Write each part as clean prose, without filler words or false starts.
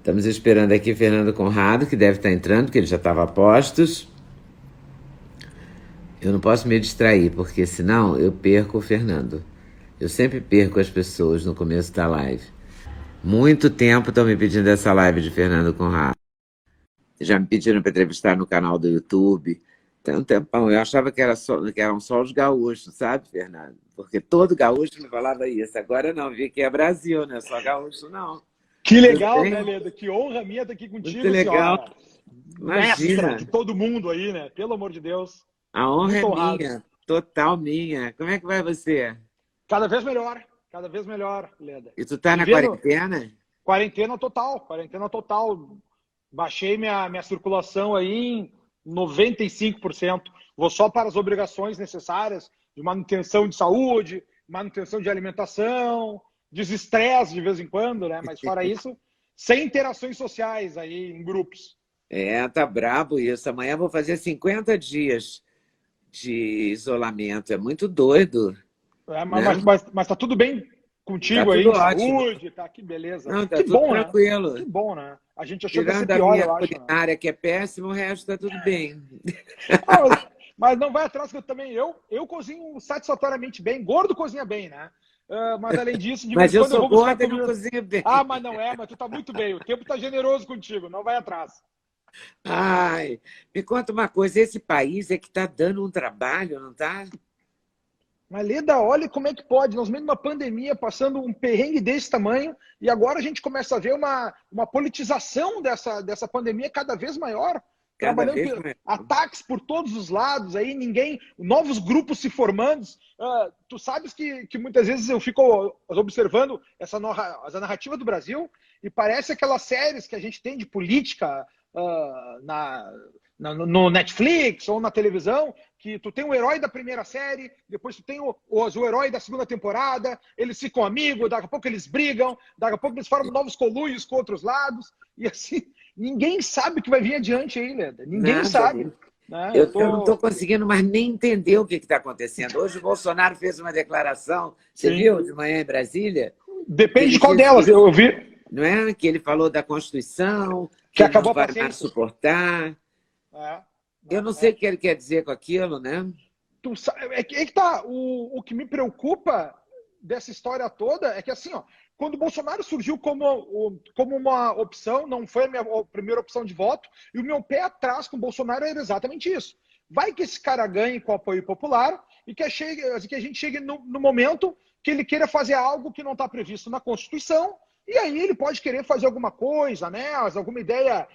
Estamos esperando aqui Fernando Conrado, que deve estar entrando, porque ele já estava a postos. Eu não posso me distrair, porque senão eu perco o Fernando. Eu sempre perco as pessoas no começo da live. Muito tempo estão me pedindo essa live de Fernando Conrado. Já me pediram para entrevistar no canal do YouTube. Tem um tempão. Eu achava que eram só os gaúchos, sabe, Fernando? Porque todo gaúcho me falava isso. Agora não, vi que é Brasil, não é só gaúcho, não. Que legal, né, Leda? Que honra minha estar aqui Muito contigo, legal. senhora. Imagina. Mestra de todo mundo aí, né? Pelo amor de Deus. A honra Muito é honrado. minha, total minha. Como é que vai você? Cada vez melhor, Leda. E tu tá na quarentena? Quarentena total. Baixei minha circulação aí em 95%. Vou só para as obrigações necessárias de manutenção de saúde, manutenção de alimentação, desestresse de vez em quando, né? Mas fora isso, sem interações sociais aí em grupos. Tá brabo isso. Amanhã vou fazer 50 dias de isolamento. É muito doido. Mas tá tudo bem contigo tá aí, tudo de ótimo. saúde, tá? Que beleza. Não, tá que tudo bom, tranquilo. Né? Que bom, né? A gente achou que ia ser Tirando pior, a minha eu acho. culinária, que é péssimo, o resto tá tudo bem. Mas não vai atrás que eu também... Eu cozinho satisfatoriamente bem. Gordo cozinha bem, né? Mas além disso, de vez Mas em eu quando eu sou vou buscar gorda e não comida. cozinho bem. Mas não é, mas tu tá muito bem. O tempo tá generoso contigo, não vai atrás. Ai, me conta uma coisa, esse país é que tá dando um trabalho, não tá? Mas, Leda, olha como é que pode. Nós meio numa pandemia, passando um perrengue desse tamanho, e agora a gente começa a ver uma politização dessa pandemia cada vez maior. Trabalhando ataques por todos os lados, aí novos grupos se formando. Tu sabes que muitas vezes eu fico observando essa narrativa do Brasil e parece aquelas séries que a gente tem de política no Netflix ou na televisão, que tu tem o herói da primeira série, depois tu tem o herói da segunda temporada, eles ficam amigos, daqui a pouco eles brigam, daqui a pouco eles formam novos coluios com outros lados, e assim, ninguém sabe o que vai vir adiante aí, Leda. Ninguém sabe. Né? Eu não estou conseguindo mais nem entender o que está acontecendo. Hoje o Bolsonaro fez uma declaração, você viu, de manhã em Brasília? Depende de qual delas, eu vi. Não é? Que ele falou da Constituição, que acabou não vai mais suportar. Eu não sei o que ele quer dizer com aquilo, né? É que tá. O que me preocupa dessa história toda é que, assim, quando o Bolsonaro surgiu como uma opção, não foi a minha primeira opção de voto, e o meu pé atrás com o Bolsonaro era exatamente isso. Vai que esse cara ganhe com o apoio popular e que a gente chegue no momento que ele queira fazer algo que não está previsto na Constituição, e aí ele pode querer fazer alguma coisa, né? Alguma ideia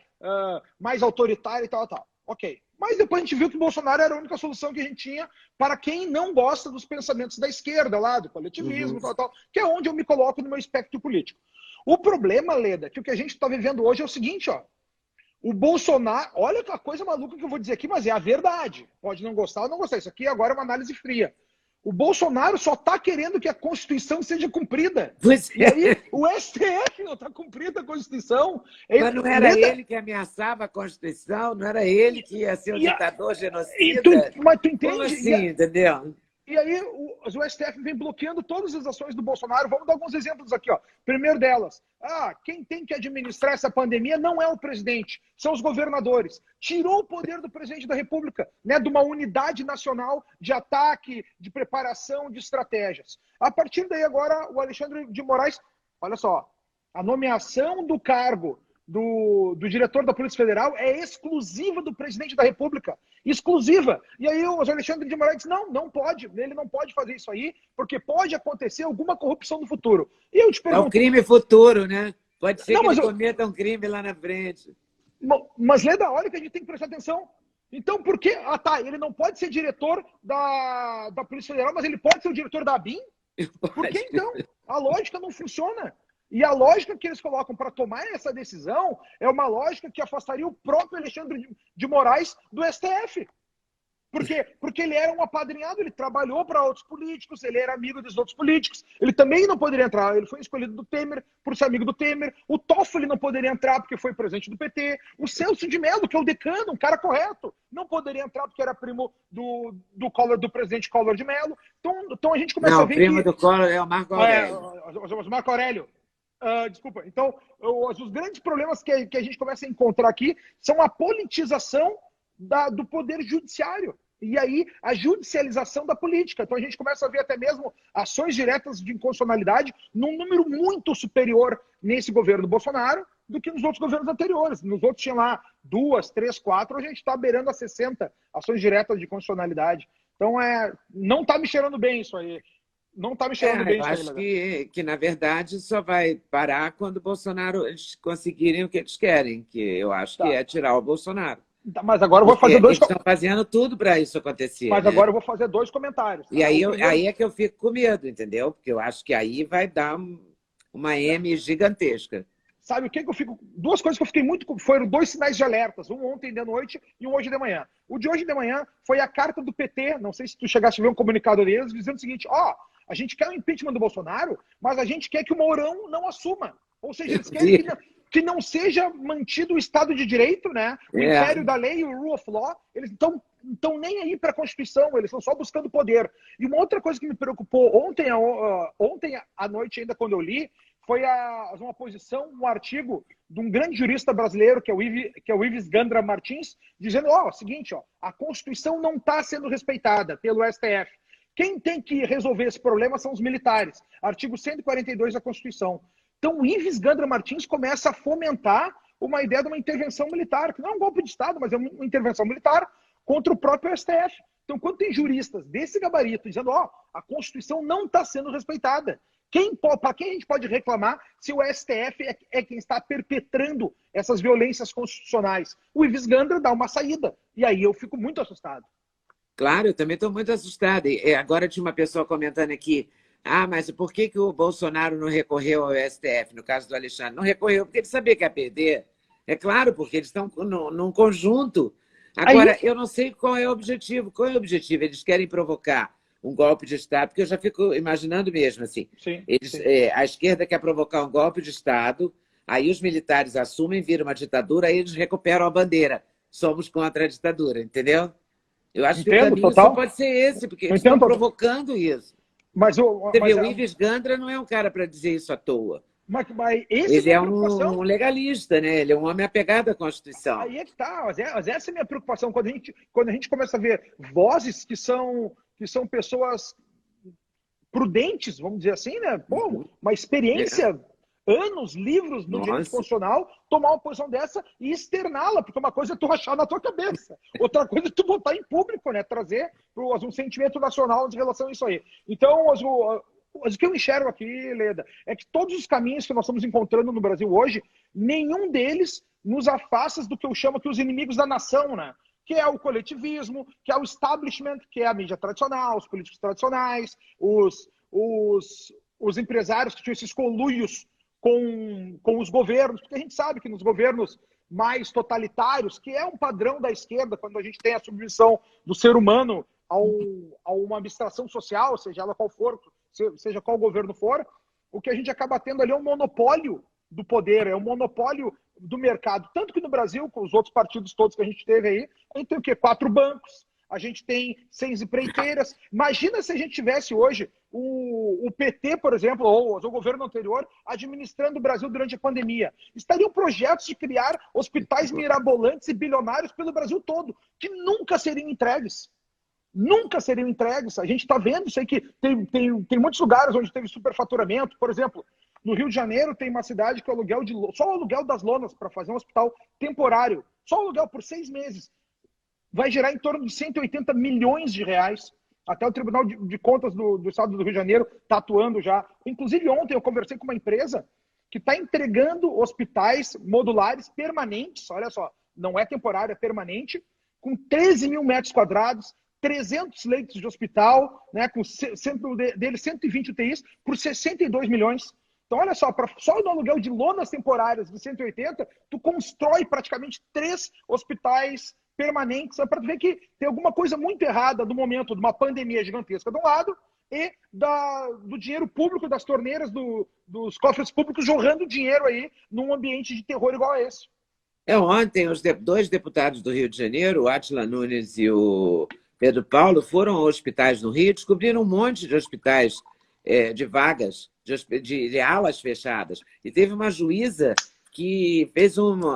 mais autoritária e tal. Ok. Mas depois a gente viu que o Bolsonaro era a única solução que a gente tinha para quem não gosta dos pensamentos da esquerda, lá, do coletivismo, tal, que é onde eu me coloco no meu espectro político. O problema, Leda, que o que a gente está vivendo hoje é o seguinte, o Bolsonaro, olha a coisa maluca que eu vou dizer aqui, mas é a verdade. Pode não gostar ou não gostar. Isso aqui agora é uma análise fria. O Bolsonaro só está querendo que a Constituição seja cumprida. E aí o STF não está cumprindo a Constituição. Mas não era ele que ameaçava a Constituição? Não era ele que ia ser um ditador genocida? Mas tu entende? Como assim, entendeu? E aí o STF vem bloqueando todas as ações do Bolsonaro. Vamos dar alguns exemplos aqui. Primeiro delas, quem tem que administrar essa pandemia não é o presidente, são os governadores. Tirou o poder do presidente da República, né, de uma unidade nacional de ataque, de preparação, de estratégias. A partir daí agora o Alexandre de Moraes, olha só, a nomeação do cargo do diretor da Polícia Federal é exclusiva do presidente da República. Exclusiva. E aí o Alexandre de Moraes disse, não pode, ele não pode fazer isso aí, porque pode acontecer alguma corrupção no futuro. E eu te pergunto... É o crime futuro, né? Pode ser que ele cometa um crime lá na frente. Mas, Leda, olha que a gente tem que prestar atenção. Então, por que... ele não pode ser diretor da Polícia Federal, mas ele pode ser o diretor da ABIN? Por que então? A lógica não funciona. E a lógica que eles colocam para tomar essa decisão é uma lógica que afastaria o próprio Alexandre de Moraes do STF. Por quê? Porque ele era um apadrinhado, ele trabalhou para outros políticos, ele era amigo dos outros políticos, ele também não poderia entrar, ele foi escolhido do Temer por ser amigo do Temer, o Toffoli não poderia entrar porque foi presidente do PT, o Celso de Mello, que é o decano, um cara correto, não poderia entrar porque era primo do presidente Collor de Mello. Então a gente começa a ver o primo do Collor é o Marco Aurélio. O Marco Aurélio. Desculpa. Então, os grandes problemas que a gente começa a encontrar aqui são a politização do poder judiciário. E aí, a judicialização da política. Então, a gente começa a ver até mesmo ações diretas de inconstitucionalidade num número muito superior nesse governo Bolsonaro do que nos outros governos anteriores. Nos outros tinha lá 2, 3, 4, a gente está beirando a 60 ações diretas de constitucionalidade. Então, não está me cheirando bem isso aí. Não está me cheirando bem isso aí. Eu acho que, na verdade, só vai parar quando o Bolsonaro eles conseguirem o que eles querem, que eu acho que é tirar o Bolsonaro. Mas agora eu vou fazer dois... Eles estão fazendo tudo para isso acontecer. Mas agora eu vou fazer 2 comentários. E aí é que eu fico com medo, entendeu? Porque eu acho que aí vai dar uma M gigantesca. Sabe o que eu fico... 2 coisas que eu fiquei muito... Foram 2 sinais de alertas. Um ontem de noite e um hoje de manhã. O de hoje de manhã foi a carta do PT. Não sei se tu chegaste a ver um comunicado deles dizendo o seguinte: a gente quer o impeachment do Bolsonaro, mas a gente quer que o Mourão não assuma. Ou seja, eles querem que não seja mantido o Estado de Direito, né? O império da lei, o rule of law. Eles estão nem aí para a Constituição, eles estão só buscando poder. E uma outra coisa que me preocupou ontem à noite, ainda quando eu li, foi uma posição, um artigo de um grande jurista brasileiro, que é o Ives Gandra Martins, dizendo, seguinte, a Constituição não está sendo respeitada pelo STF. Quem tem que resolver esse problema são os militares. Artigo 142 da Constituição. Então, o Ives Gandra Martins começa a fomentar uma ideia de uma intervenção militar, que não é um golpe de Estado, mas é uma intervenção militar contra o próprio STF. Então, quando tem juristas desse gabarito dizendo, a Constituição não está sendo respeitada, para quem a gente pode reclamar se o STF é quem está perpetrando essas violências constitucionais? O Ives Gandra dá uma saída. E aí eu fico muito assustado. Claro, eu também estou muito assustada. Agora tinha uma pessoa comentando aqui, mas por que o Bolsonaro não recorreu ao STF, no caso do Alexandre? Não recorreu porque ele sabia que ia perder. É claro, porque eles estão num conjunto. Agora, eu não sei qual é o objetivo. Qual é o objetivo? Eles querem provocar um golpe de Estado, porque eu já fico imaginando mesmo assim. Sim. A esquerda quer provocar um golpe de Estado, aí os militares assumem, viram uma ditadura, aí eles recuperam a bandeira. Somos contra a ditadura, entendeu? Eu acho que o caminho só pode ser esse, porque eles estão provocando isso. O Ives Gandra não é um cara para dizer isso à toa. Mas ele é um legalista, né? Ele é um homem apegado à Constituição. Aí é que tá, mas essa é a minha preocupação. Quando a gente começa a ver vozes que são pessoas prudentes, vamos dizer assim, né? Pô, uma experiência, anos, livros no direito constitucional, tomar uma posição dessa e externá-la, porque uma coisa é tu achar na tua cabeça, outra coisa é tu botar em público, né? Trazer um sentimento nacional em relação a isso aí. Então, o que eu enxergo aqui, Leda, é que todos os caminhos que nós estamos encontrando no Brasil hoje, nenhum deles nos afasta do que eu chamo aqui os inimigos da nação, né? Que é o coletivismo, que é o establishment, que é a mídia tradicional, os políticos tradicionais, os empresários que tinham esses conluios com os governos, porque a gente sabe que nos governos mais totalitários, que é um padrão da esquerda, quando a gente tem a submissão do ser humano a uma abstração social, seja ela qual for, seja qual governo for, o que a gente acaba tendo ali é um monopólio do poder, é um monopólio do mercado. Tanto que no Brasil, com os outros partidos todos que a gente teve aí, a gente tem o quê? 4 bancos, a gente tem 6 empreiteiras. Imagina se a gente tivesse hoje o PT, por exemplo, ou o governo anterior, administrando o Brasil durante a pandemia. Estariam projetos de criar hospitais mirabolantes e bilionários pelo Brasil todo, que nunca seriam entregues. Nunca seriam entregues. A gente está vendo isso aí, que tem muitos lugares onde teve superfaturamento. Por exemplo, no Rio de Janeiro tem uma cidade que só o aluguel das lonas para fazer um hospital temporário, só o aluguel por 6 meses, vai gerar em torno de 180 milhões de reais. Até o Tribunal de Contas do Estado do Rio de Janeiro está atuando já. Inclusive, ontem eu conversei com uma empresa que está entregando hospitais modulares permanentes, olha só, não é temporário, é permanente, com 13 mil metros quadrados, 300 leitos de hospital, né, com deles 120 UTIs, por 62 milhões. Então, olha só, só no aluguel de lonas temporárias de 180, tu constrói praticamente 3 hospitais permanentes, para tu ver que tem alguma coisa muito errada no momento de uma pandemia gigantesca de um lado e do dinheiro público, das torneiras dos cofres públicos jorrando dinheiro aí num ambiente de terror igual a esse. Ontem, os 2 deputados do Rio de Janeiro, o Átila Nunes e o Pedro Paulo, foram a hospitais no Rio, descobriram um monte de hospitais de vagas de alas fechadas. E teve uma juíza que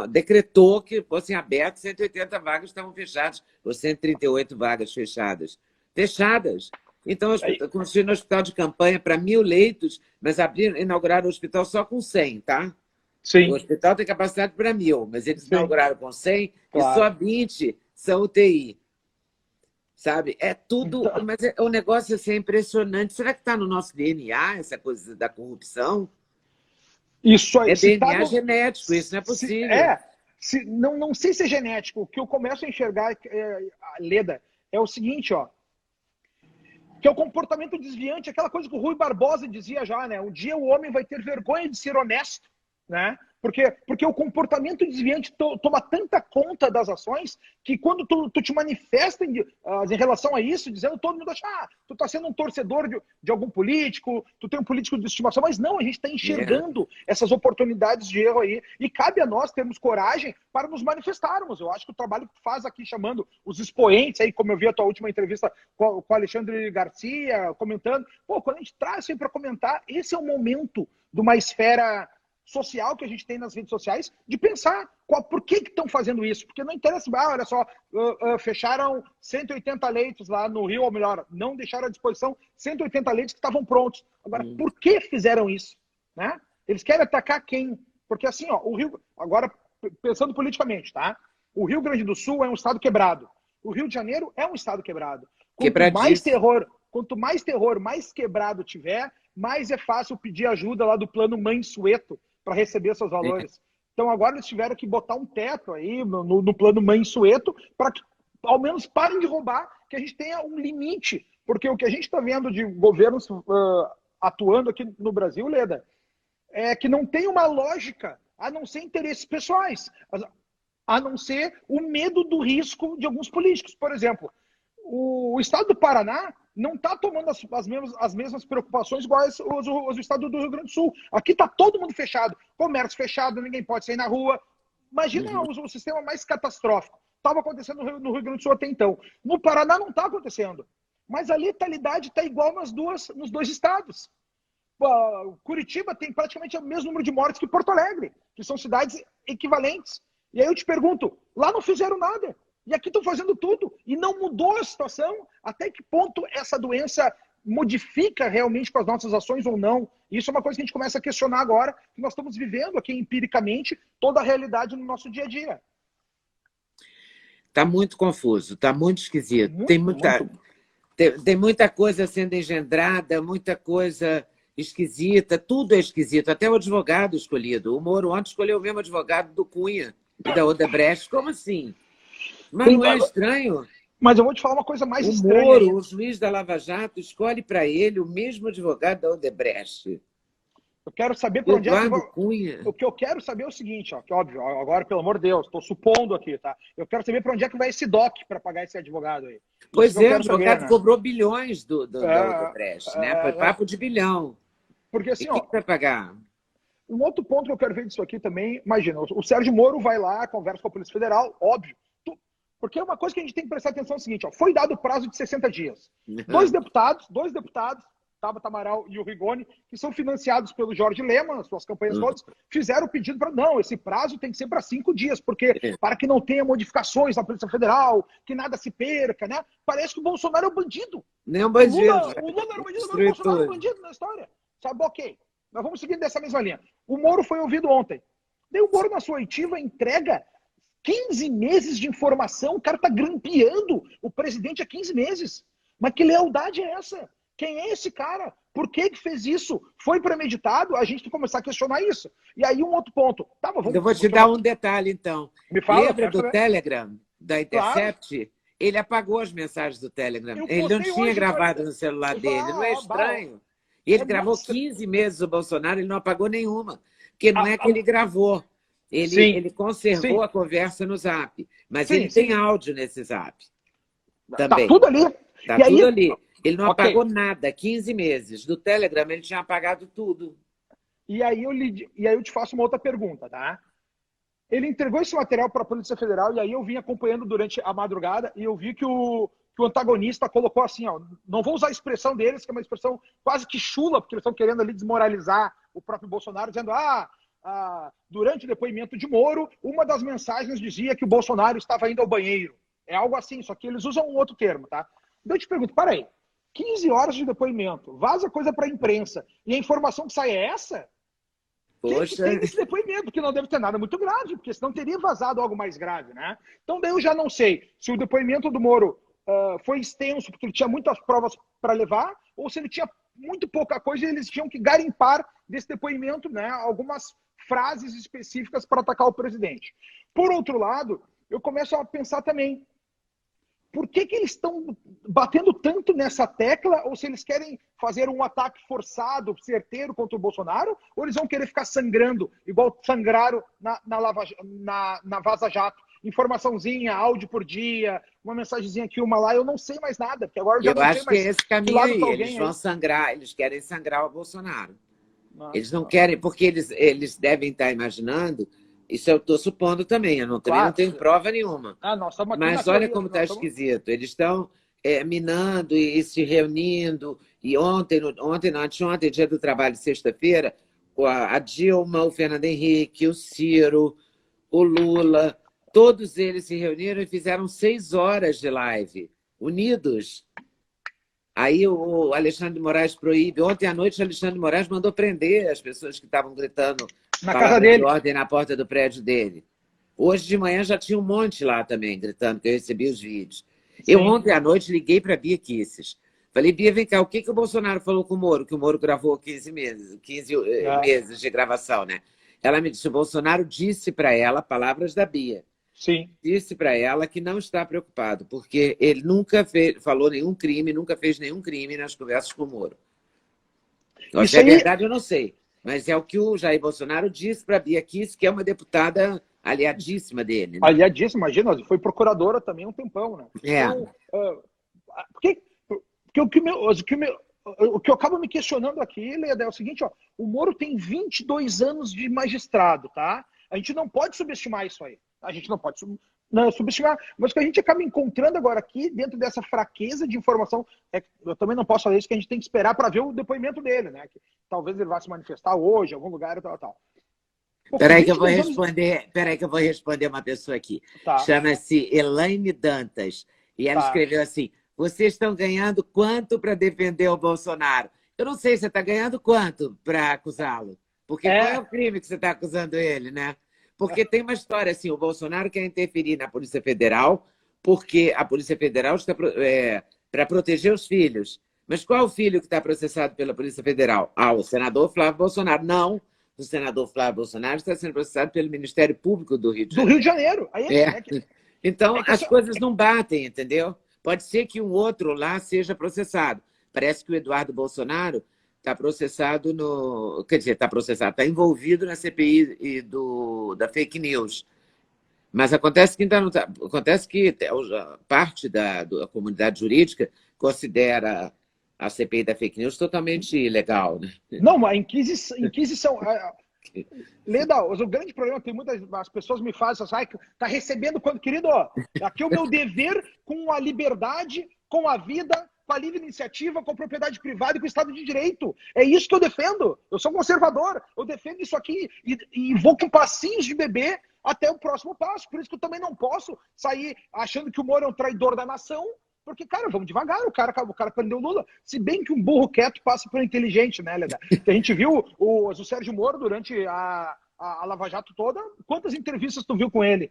decretou que fossem abertas 180 vagas estavam fechadas, ou 138 vagas fechadas. Fechadas. Então, construíram um hospital de campanha para 1.000 leitos, mas inauguraram o hospital só com 100, tá? Sim. O hospital tem capacidade para 1.000, mas eles inauguraram com 100 claro. e só 20 são UTI. Sabe? É tudo... Então... Mas o negócio assim, é impressionante. Será que está no nosso DNA, essa coisa da corrupção? Isso aí, é DNA genético, isso não é possível. Não sei se é genético. O que eu começo a enxergar, Leda, é o seguinte, ó, que é o comportamento desviante, aquela coisa que o Rui Barbosa dizia já, né? Um dia o homem vai ter vergonha de ser honesto, né? Porque o comportamento desviante toma tanta conta das ações que quando tu te manifesta em relação a isso, dizendo, todo mundo acha, tu tá sendo um torcedor de algum político, tu tem um político de estimação, mas não, a gente está enxergando essas oportunidades de erro aí e cabe a nós termos coragem para nos manifestarmos. Eu acho que o trabalho que tu faz aqui chamando os expoentes aí, como eu vi a tua última entrevista com o Alexandre Garcia, comentando, quando a gente traz isso aí para comentar, esse é o momento de uma esfera social que a gente tem nas redes sociais, de pensar por que estão fazendo isso. Porque não interessa, olha só, fecharam 180 leitos lá no Rio, ou melhor, não deixaram à disposição 180 leitos que estavam prontos. Agora, por que fizeram isso? Né? Eles querem atacar quem? Porque assim, ó, o Rio, agora pensando politicamente, tá? O Rio Grande do Sul é um estado quebrado. O Rio de Janeiro é um estado quebrado. Quanto mais terror, mais quebrado tiver, mais é fácil pedir ajuda lá do plano Mansueto para receber seus valores. Então agora eles tiveram que botar um teto aí no plano Mansueto para que ao menos parem de roubar, que a gente tenha um limite. Porque o que a gente está vendo de governos atuando aqui no Brasil, Leda, é que não tem uma lógica, a não ser interesses pessoais, a não ser o medo do risco de alguns políticos. Por exemplo, o estado do Paraná não está tomando as mesmas preocupações iguais o estado do Rio Grande do Sul. Aqui está todo mundo fechado, comércio fechado, ninguém pode sair na rua. Imagina o sistema mais catastrófico. Estava acontecendo no Rio Grande do Sul até então. No Paraná não está acontecendo. Mas a letalidade está igual nos dois estados. Curitiba tem praticamente o mesmo número de mortes que Porto Alegre, que são cidades equivalentes. E aí eu te pergunto, lá não fizeram nada. E aqui estão fazendo tudo. E não mudou a situação. Até que ponto essa doença modifica realmente com as nossas ações ou não? Isso é uma coisa que a gente começa a questionar agora, que nós estamos vivendo aqui empiricamente toda a realidade no nosso dia a dia. Está muito confuso, está muito esquisito. Tem muita coisa sendo engendrada, muita coisa esquisita, tudo é esquisito. Até o advogado escolhido. O Moro ontem escolheu o mesmo advogado do Cunha e da Odebrecht. Como assim? Mas não é estranho? Mas eu vou te falar uma coisa mais estranha. O Moro, o juiz da Lava Jato, escolhe para ele o mesmo advogado da Odebrecht. Eu quero saber para onde Eduardo Cunha. O que eu quero saber é o seguinte, ó, que óbvio, agora, pelo amor de Deus, estou supondo aqui, tá? Eu quero saber para onde é que vai esse DOC para pagar esse advogado aí. Pois é, o advogado cobrou bilhões da Odebrecht, né? Foi papo de bilhão. Porque assim, e quem vai pagar? Um outro ponto que eu quero ver disso aqui também, imagina, o Sérgio Moro vai lá, conversa com a Polícia Federal, óbvio. Porque uma coisa que a gente tem que prestar atenção é o seguinte, ó, foi dado o prazo de 60 dias. Dois deputados, Tabata Amaral e o Rigoni, que são financiados pelo Jorge Lema, nas suas campanhas todas, fizeram o pedido para, não, esse prazo tem que ser para 5 dias, porque para que não tenha modificações na Polícia Federal, que nada se perca, né? Parece que o Bolsonaro é um bandido. Nem um bandido. O Lula era um bandido, agora o Bolsonaro é um bandido na história. Sabe, ok. Nós vamos seguir dessa mesma linha. O Moro foi ouvido ontem. Daí o Moro, na sua oitiva, entrega 15 meses de informação. O cara está grampeando o presidente há 15 meses. Mas que lealdade é essa? Quem é esse cara? Por que fez isso? Foi premeditado? A gente tem que começar a questionar isso. E aí um outro ponto. Tá, eu vou te dar um detalhe, então. Me fala, lembra do Telegram, da Intercept? Claro. Ele apagou as mensagens do Telegram. Ele não tinha gravado no celular dele. Não é estranho? Ele gravou 15 meses o Bolsonaro, ele não apagou nenhuma. Porque não é que ele gravou. Ele conservou a conversa no Zap. Mas ele tem áudio nesse Zap. Também. Tá tudo ali. Tá tudo ali. Ele não apagou nada, 15 meses. Do Telegram ele tinha apagado tudo. E aí eu te faço uma outra pergunta, tá? Ele entregou esse material para a Polícia Federal e aí eu vim acompanhando durante a madrugada e eu vi que o que o antagonista colocou assim, ó, não vou usar a expressão deles, que é uma expressão quase que chula, porque eles estão querendo ali desmoralizar o próprio Bolsonaro, dizendo, durante o depoimento de Moro, uma das mensagens dizia que o Bolsonaro estava indo ao banheiro. É algo assim, só que eles usam um outro termo, tá? Então eu te pergunto, peraí, 15 horas de depoimento, vaza coisa para a imprensa, e a informação que sai é essa? O que tem nesse depoimento? Porque não deve ter nada muito grave, porque senão teria vazado algo mais grave, né? Então daí eu já não sei se o depoimento do Moro foi extenso, porque ele tinha muitas provas para levar, ou se ele tinha muito pouca coisa e eles tinham que garimpar desse depoimento, né, algumas frases específicas para atacar o presidente. Por outro lado, eu começo a pensar também, por que eles estão batendo tanto nessa tecla, ou se eles querem fazer um ataque forçado, certeiro contra o Bolsonaro, ou eles vão querer ficar sangrando, igual sangraram na Vaza Jato. Informaçãozinha, áudio por dia, uma mensagenzinha aqui, uma lá, eu não sei mais nada, porque agora eu já não sei mais. Eu acho que é esse caminho aí, eles vão aí. sangrar, eles querem sangrar o Bolsonaro. Nossa, eles não querem, porque eles devem estar imaginando, isso eu estou supondo também, eu também não tenho prova nenhuma. Mas olha como está esquisito, eles estão minando e se reunindo, e anteontem, dia do trabalho, sexta-feira, a Dilma, o Fernando Henrique, o Ciro, o Lula, todos eles se reuniram e fizeram 6 horas de live, unidos. Aí o Alexandre de Moraes proíbe. Ontem à noite, o Alexandre de Moraes mandou prender as pessoas que estavam gritando na casa dele, de ordem na porta do prédio dele. Hoje de manhã já tinha um monte lá também, gritando, que eu recebi os vídeos. Sim. Eu ontem à noite liguei para a Bia Kicis. Falei, Bia, vem cá, o que o Bolsonaro falou com o Moro? Que o Moro gravou 15 meses meses de gravação, né? Ela me disse, o Bolsonaro disse para ela, palavras da Bia, sim, disse para ela que não está preocupado, porque ele nunca falou nenhum crime, nunca fez nenhum crime nas conversas com o Moro. Então, se é verdade, eu não sei. Mas é o que o Jair Bolsonaro disse para a Bia Kicis, que é uma deputada aliadíssima dele. Né? Aliadíssima, imagina, foi procuradora também um tempão, né? Então, porque o que eu acabo me questionando aqui, Leda, é o seguinte, ó, o Moro tem 22 anos de magistrado, tá? A gente não pode subestimar isso aí. A gente não pode subestimar. Mas o que a gente acaba encontrando agora aqui, dentro dessa fraqueza de informação, eu também não posso falar isso, que a gente tem que esperar para ver o depoimento dele, né? Que talvez ele vá se manifestar hoje, em algum lugar e tal. Peraí que eu vou responder uma pessoa aqui. Tá. Chama-se Elaine Dantas. E ela escreveu assim, vocês estão ganhando quanto para defender o Bolsonaro? Eu não sei, você está ganhando quanto para acusá-lo? Porque qual é o crime que você está acusando ele, né? Porque tem uma história assim, o Bolsonaro quer interferir na Polícia Federal, porque a Polícia Federal está para proteger os filhos. Mas qual é o filho que está processado pela Polícia Federal? O senador Flávio Bolsonaro. Não, o senador Flávio Bolsonaro está sendo processado pelo Ministério Público do Rio de Janeiro. Do Rio de Janeiro. Aí Então, as coisas não batem, entendeu? Pode ser que um outro lá seja processado. Parece que o Eduardo Bolsonaro está processado está envolvido na CPI da fake news. Mas acontece que ainda não tá, acontece que parte da comunidade jurídica considera a CPI da fake news totalmente ilegal, né? Não, a inquisição. Leda, o grande problema tem as pessoas me fazem assim, tá recebendo quando, querido, aqui é o meu dever com a liberdade, com a vida, com a livre iniciativa, com a propriedade privada e com o Estado de Direito. É isso que eu defendo. Eu sou conservador, eu defendo isso aqui e vou com passinhos de bebê até o próximo passo. Por isso que eu também não posso sair achando que o Moro é um traidor da nação, porque, cara, vamos devagar, o cara prendeu o Lula. Se bem que um burro quieto passa por inteligente, né, Leda? A gente viu o Sérgio Moro durante a Lava Jato toda, quantas entrevistas tu viu com ele?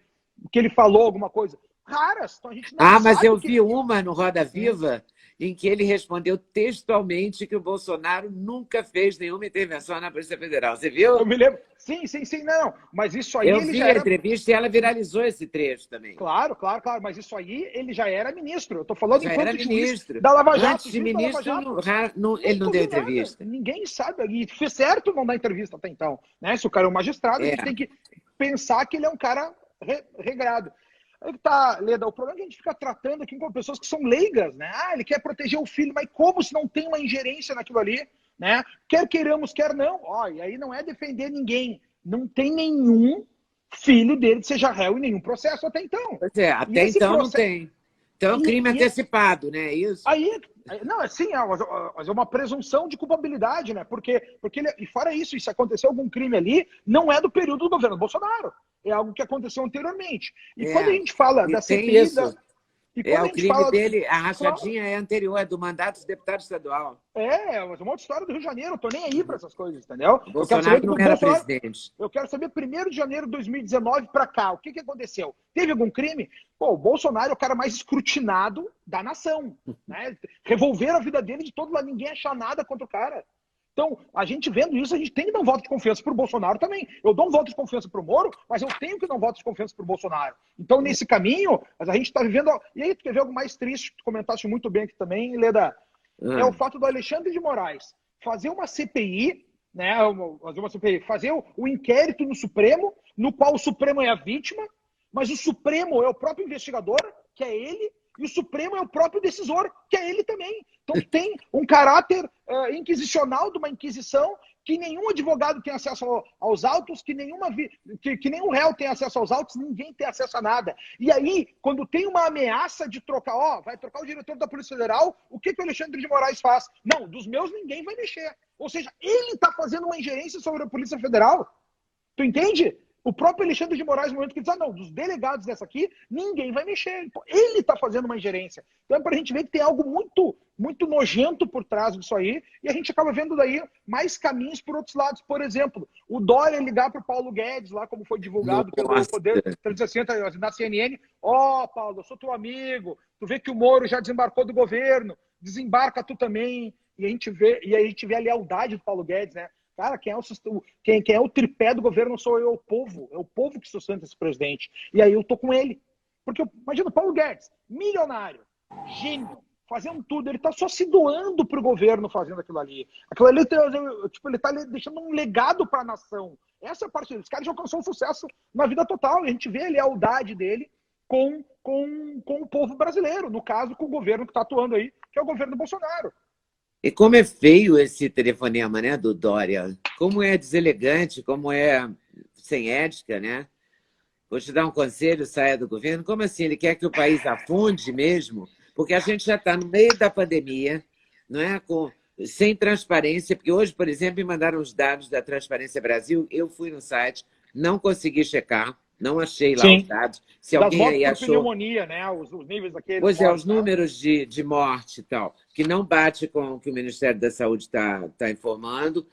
Que ele falou alguma coisa? Raras. Então a gente não mas eu vi uma no Roda Viva em que ele respondeu textualmente que o Bolsonaro nunca fez nenhuma intervenção na Polícia Federal. Você viu? Eu me lembro. Sim, não. Mas isso aí eu vi a entrevista e ela viralizou esse trecho também. Claro. Mas isso aí ele já era ministro. Eu tô falando já enquanto era ministro. Da Lava Jato. Antes de ministro, ele não deu entrevista. Ninguém sabe. E fez certo não dar entrevista até então. Né? Se o cara é um magistrado, a gente tem que pensar que ele é um cara regrado. Aí que tá, Leda, o problema é que a gente fica tratando aqui com pessoas que são leigas, né? Ele quer proteger o filho, mas como se não tem uma ingerência naquilo ali, né? Quer queiramos, quer não. E aí não é defender ninguém. Não tem nenhum filho dele que seja réu em nenhum processo até então. Pois até então não tem. Então, é um crime antecipado, né? Isso. Não, assim, é uma presunção de culpabilidade, né? Porque e fora isso, e se aconteceu algum crime ali, não é do período do governo Bolsonaro. É algo que aconteceu anteriormente. E quando a gente fala da CPI, e quando a o gente crime fala... dele, a rachadinha Claro, é anterior, é do mandato de deputado estadual. mas é uma outra história do Rio de Janeiro, eu tô nem aí para essas coisas, entendeu? O Eu quero saber Bolsonaro do não era Bolsonaro. presidente. Eu quero saber 1º de janeiro de 2019 para cá, o que aconteceu? Teve algum crime? Pô, o Bolsonaro é o cara mais escrutinado da nação, né? Revolveram a vida dele de todo lado, ninguém acha nada contra o cara. Então, a gente vendo isso, a gente tem que dar um voto de confiança para o Bolsonaro também. Eu dou um voto de confiança para o Moro, mas eu tenho que dar um voto de confiança para o Bolsonaro. Então, nesse caminho, a gente está vivendo... E aí, tu quer ver algo mais triste, que tu comentaste muito bem aqui também, Leda? É o fato do Alexandre de Moraes fazer uma CPI, né? Fazer o inquérito no Supremo, no qual o Supremo é a vítima, mas o Supremo é o próprio investigador, que é ele, e o Supremo é o próprio decisor, que é ele também. Então tem um caráter inquisicional de uma inquisição que nenhum advogado tem acesso aos autos, que nenhum réu tem acesso aos autos, ninguém tem acesso a nada. E aí, quando tem uma ameaça de trocar, vai trocar o diretor da Polícia Federal, o que o Alexandre de Moraes faz? Não, dos meus ninguém vai mexer. Ou seja, ele está fazendo uma ingerência sobre a Polícia Federal. Tu entende? O próprio Alexandre de Moraes, no momento que diz, não, dos delegados dessa aqui, ninguém vai mexer. Ele está fazendo uma ingerência. Então é para a gente ver que tem algo muito, muito nojento por trás disso aí, e a gente acaba vendo daí mais caminhos por outros lados. Por exemplo, o Dória ligar para o Paulo Guedes, lá como foi divulgado pelo Poder 360 na CNN, Paulo, eu sou teu amigo, tu vê que o Moro já desembarcou do governo, desembarca tu também, e a gente vê a lealdade do Paulo Guedes, né? Cara, quem é o tripé do governo sou eu, o povo. É o povo que sustenta esse presidente. E aí eu tô com ele. Porque, imagina, o Paulo Guedes, milionário, gênio, fazendo tudo. Ele tá só se doando pro governo fazendo aquilo ali. Aquilo ali, ele tá deixando um legado pra nação. Essa é a parte dele. Esse cara já alcançou um sucesso na vida total. E a gente vê a lealdade dele com o povo brasileiro. No caso, com o governo que tá atuando aí, que é o governo do Bolsonaro. E como é feio esse telefonema, né, do Dória. Como é deselegante, como é sem ética, né? Vou te dar um conselho, saia do governo. Como assim? Ele quer que o país afunde mesmo? Porque a gente já está no meio da pandemia, não é? Sem transparência, porque hoje, por exemplo, me mandaram os dados da Transparência Brasil, eu fui no site, não consegui checar, não achei lá os dados. Se alguém aí achou... pneumonia, né? Os níveis daqueles... Pois é, os números de morte e tal, que não bate com o que o Ministério da Saúde está informando.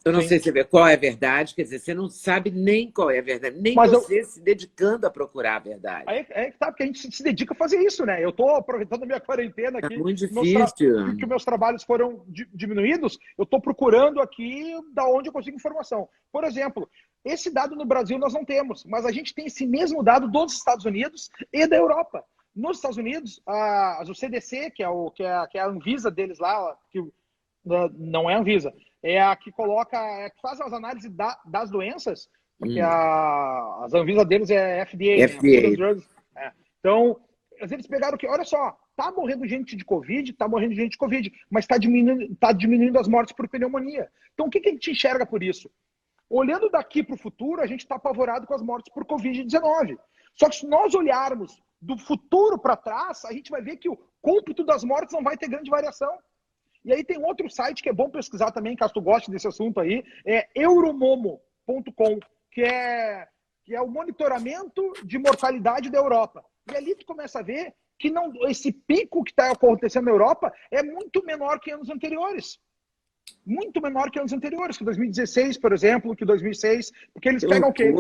Eu não sei se qual é a verdade, quer dizer, você não sabe nem qual é a verdade, nem você se dedicando a procurar a verdade. É que tá, porque a gente se dedica a fazer isso, né? Eu estou aproveitando a minha quarentena aqui. É muito difícil. Que meus trabalhos foram diminuídos, eu estou procurando aqui da onde eu consigo informação. Por exemplo, esse dado no Brasil nós não temos, mas a gente tem esse mesmo dado dos Estados Unidos e da Europa. Nos Estados Unidos, o CDC, que é a Anvisa deles lá, que não é a Anvisa, é a que que faz as análises das doenças, porque as Anvisa deles é FDA, FDA. né? Então, eles pegaram que, olha só, tá morrendo gente de Covid, mas tá diminuindo as mortes por pneumonia. Então, o que a gente enxerga por isso? Olhando daqui para o futuro, a gente está apavorado com as mortes por Covid-19. Só que se nós olharmos do futuro para trás, a gente vai ver que o cômputo das mortes não vai ter grande variação. E aí tem outro site que é bom pesquisar também, caso tu goste desse assunto aí, é euromomo.com, que é o monitoramento de mortalidade da Europa. E ali tu começa a ver que esse pico que está acontecendo na Europa é muito menor que anos anteriores. Muito menor que anos anteriores, que 2016, por exemplo, que 2006, porque eles pegam o quê?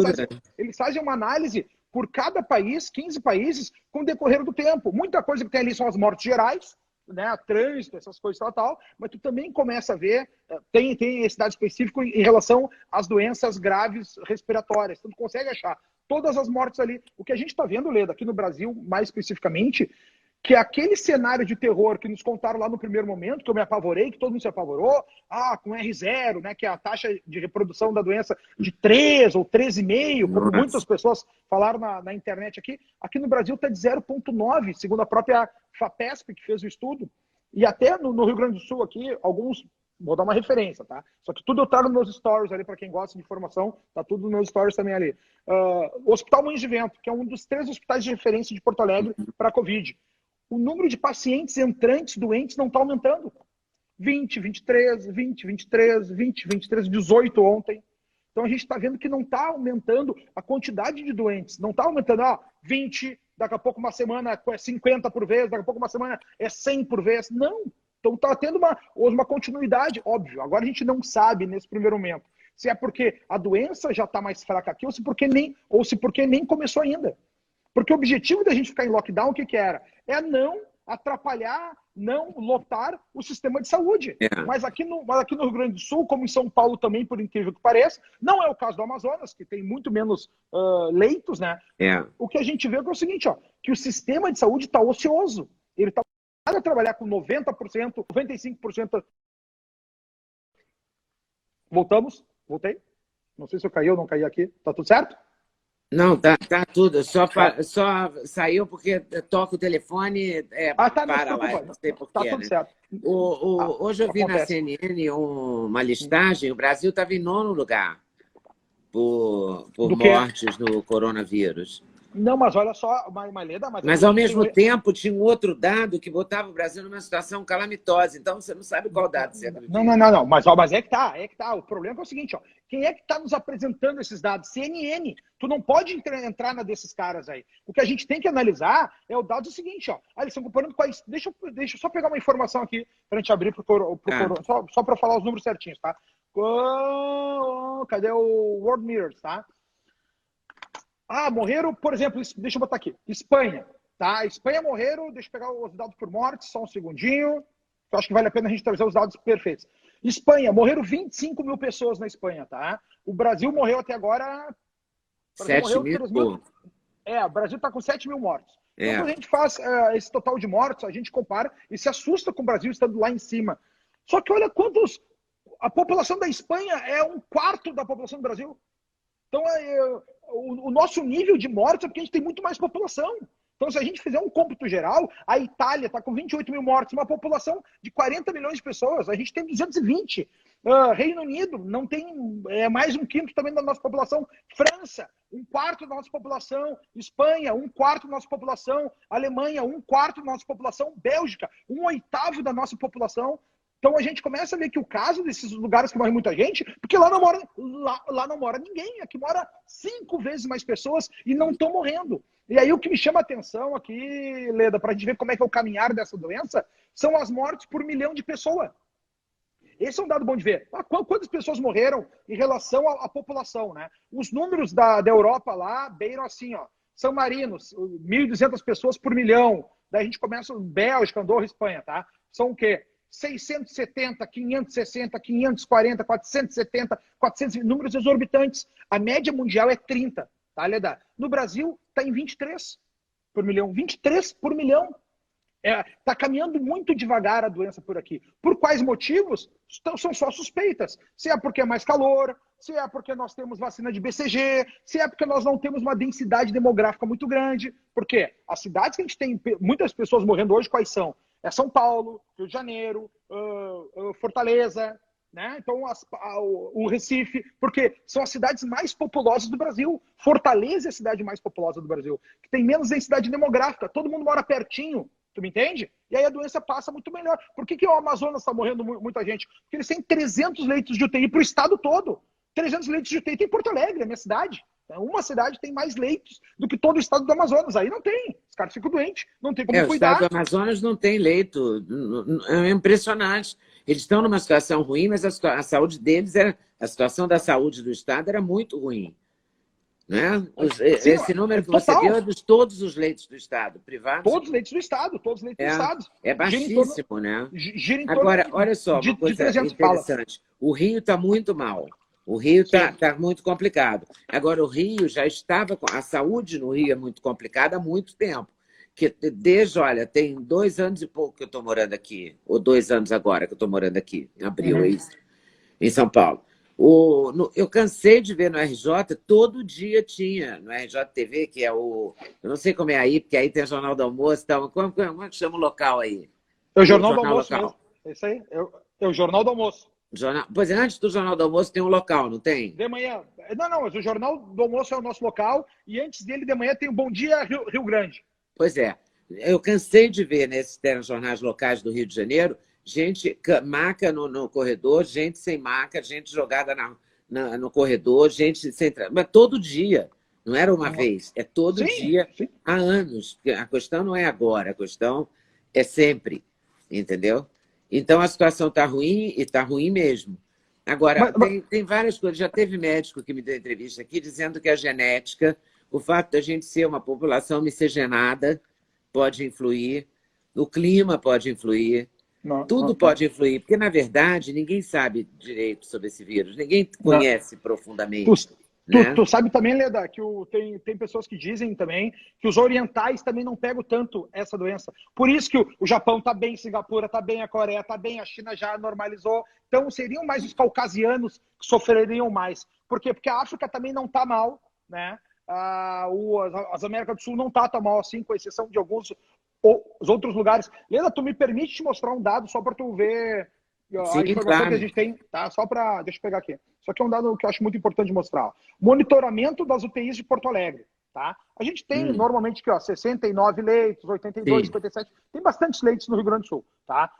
Eles fazem uma análise por cada país, 15 países, com o decorrer do tempo. Muita coisa que tem ali são as mortes gerais, né, trânsito, essas coisas tal, mas tu também começa a ver, tem esse dado específico em relação às doenças graves respiratórias, então tu consegue achar todas as mortes ali. O que a gente está vendo, Leda, aqui no Brasil, mais especificamente, que aquele cenário de terror que nos contaram lá no primeiro momento, que eu me apavorei, que todo mundo se apavorou, com R0, né, que é a taxa de reprodução da doença de 3 ou 13,5, como muitas pessoas falaram na internet aqui no Brasil está de 0,9, segundo a própria FAPESP, que fez o estudo, e até no Rio Grande do Sul aqui, alguns, vou dar uma referência, tá? Só que tudo eu trago nos meus stories ali, para quem gosta de informação, tá tudo nos meus stories também ali. O Hospital Moinhos de Vento, que é um dos 3 hospitais de referência de Porto Alegre para a Covid. o número de pacientes entrantes doentes não está aumentando. 20, 23, 20, 23, 20, 23, 18 ontem. Então a gente está vendo que não está aumentando a quantidade de doentes. Não está aumentando, 20, daqui a pouco uma semana é 50 por vez, daqui a pouco uma semana é 100 por vez. Não. Então está tendo uma continuidade, óbvio. Agora a gente não sabe nesse primeiro momento se é porque a doença já está mais fraca aqui ou se porque nem começou ainda. Porque o objetivo da gente ficar em lockdown, o que era? É não atrapalhar, não lotar o sistema de saúde. Mas aqui no Rio Grande do Sul, como em São Paulo também, por incrível que pareça, não é o caso do Amazonas, que tem muito menos leitos, né? O que a gente vê é o seguinte, que o sistema de saúde está ocioso. Ele está a trabalhar com 90%, 95%. Voltamos? Voltei? Não sei se eu caí ou não caí aqui. Tá tudo certo? Não, tá tudo. Só saiu porque toca o telefone, para lá, não sei porquê. Tá tudo certo. Hoje eu vi na CNN uma listagem, o Brasil estava em 9º lugar por mortes no coronavírus. Não, mas olha só, mas ao mesmo tempo tinha um outro dado que botava o Brasil numa situação calamitosa. Então você não sabe qual dado você acredita. Não. Mas é que tá. O problema é o seguinte, quem é que está nos apresentando esses dados? CNN. Tu não pode entrar na desses caras aí. O que a gente tem que analisar é o dado seguinte, eles estão comparando com a... Deixa eu só pegar uma informação aqui para a gente abrir só para falar os números certinhos, tá? Cadê o World Mirrors, tá? Morreram, por exemplo, deixa eu botar aqui, Espanha, tá? Espanha morreram, deixa eu pegar os dados por morte, só um segundinho, eu acho que vale a pena a gente trazer os dados perfeitos. Espanha, morreram 25 mil pessoas na Espanha, tá? O Brasil morreu até agora... 7 mil? O Brasil está com 7 mil mortos. Então, quando a gente faz esse total de mortos, a gente compara e se assusta com o Brasil estando lá em cima. Só que olha quantos... A população da Espanha é 1/4 da população do Brasil. Então, o nosso nível de mortes é porque a gente tem muito mais população. Então, se a gente fizer um cômputo geral, a Itália está com 28 mil mortes, uma população de 40 milhões de pessoas. A gente tem 220. Reino Unido não tem mais 1/5 também da nossa população. França, 1/4 da nossa população. Espanha, 1/4 da nossa população. Alemanha, 1/4 da nossa população. Bélgica, 1/8 da nossa população. Então a gente começa a ver que o caso desses lugares que morre muita gente, porque lá não mora ninguém, aqui mora 5 vezes mais pessoas e não estão morrendo. E aí o que me chama a atenção aqui, Leda, para a gente ver como é que é o caminhar dessa doença, são as mortes por 1 milhão de pessoas. Esse é um dado bom de ver. Quantas pessoas morreram em relação à população, né? Os números da Europa lá beiram assim, São Marino, 1.200 pessoas por 1 milhão. Daí a gente começa Bélgica, Andorra, Espanha, tá? São o quê? 670, 560, 540, 470, 400, números exorbitantes. A média mundial é 30, tá, Leda? No Brasil, está em 23 por milhão. 23 por milhão. Está caminhando muito devagar a doença por aqui. Por quais motivos? São só suspeitas. Se é porque é mais calor, se é porque nós temos vacina de BCG, se é porque nós não temos uma densidade demográfica muito grande. Por quê? As cidades que a gente tem muitas pessoas morrendo hoje, quais são? É São Paulo, Rio de Janeiro, Fortaleza, né? Então o Recife, porque são as cidades mais populosas do Brasil. Fortaleza é a cidade mais populosa do Brasil, que tem menos densidade demográfica, todo mundo mora pertinho, tu me entende? E aí a doença passa muito melhor. Por que o Amazonas está morrendo muita gente? Porque eles têm 300 leitos de UTI para o estado todo. 300 leitos de UTI tem Porto Alegre, a minha cidade. Uma cidade tem mais leitos do que todo o estado do Amazonas. Aí não tem. Os caras ficam doentes, não tem como cuidar. O estado do Amazonas não tem leito. É impressionante. Eles estão numa situação ruim, mas a saúde deles a situação da saúde do estado era muito ruim. Né? Esse número que você deu é de todos os leitos do estado, privados. Todos os leitos do estado, todos os leitos do estado. É baixíssimo, né? Agora, olha só, uma coisa interessante. O Rio está muito mal. O Rio está muito complicado. Agora, o Rio já estava... A saúde no Rio é muito complicada há muito tempo. Olha, tem 2 anos e pouco que eu estou morando aqui. Ou 2 anos agora que eu estou morando aqui, em abril, em São Paulo. Eu cansei de ver no RJ, todo dia tinha, no RJTV, que é o... Eu não sei como é aí, porque aí tem o Jornal do Almoço e tal. Como é que chama o local aí? É o Jornal do Almoço mesmo. É isso aí, é o Jornal do Almoço. Pois é, antes do Jornal do Almoço tem um local, não tem? De manhã. Não, mas o Jornal do Almoço é o nosso local e antes dele, de manhã, tem o Bom Dia Rio Grande. Pois é. Eu cansei de ver nesses telejornais locais do Rio de Janeiro, gente, maca no corredor, gente sem maca, gente jogada no corredor, gente sem... Mas todo dia, não era uma vez, é todo Sim, dia sim. há anos. A questão não é agora, a questão é sempre, entendeu? Então a situação está ruim e está ruim mesmo. Agora, Mas, tem várias coisas. Já teve médico que me deu entrevista aqui dizendo que a genética, o fato da gente ser uma população miscigenada, pode influir, o clima pode influir, tudo pode influir, porque, na verdade, ninguém sabe direito sobre esse vírus, ninguém não. conhece Tu, profundamente, né? tu sabe também, Leda, que tem pessoas que dizem também que os orientais também não pegam tanto essa doença. Por isso que o Japão está bem, Singapura está bem, a Coreia está bem, a China já normalizou. Então seriam mais os caucasianos que sofreriam mais. Por quê? Porque a África também não está mal, né? As Américas do Sul não está tão mal assim, com exceção de alguns os outros lugares. Leda, tu me permite te mostrar um dado só para tu ver a Sim, informação que a claro. gente tem, tá? Só para, deixa eu pegar aqui. Isso aqui é um dado que eu acho muito importante mostrar. Monitoramento das UTIs de Porto Alegre, tá? A gente tem normalmente aqui, ó, 69 leitos, 82, Sim, 57, tem bastante leitos no Rio Grande do Sul, tá?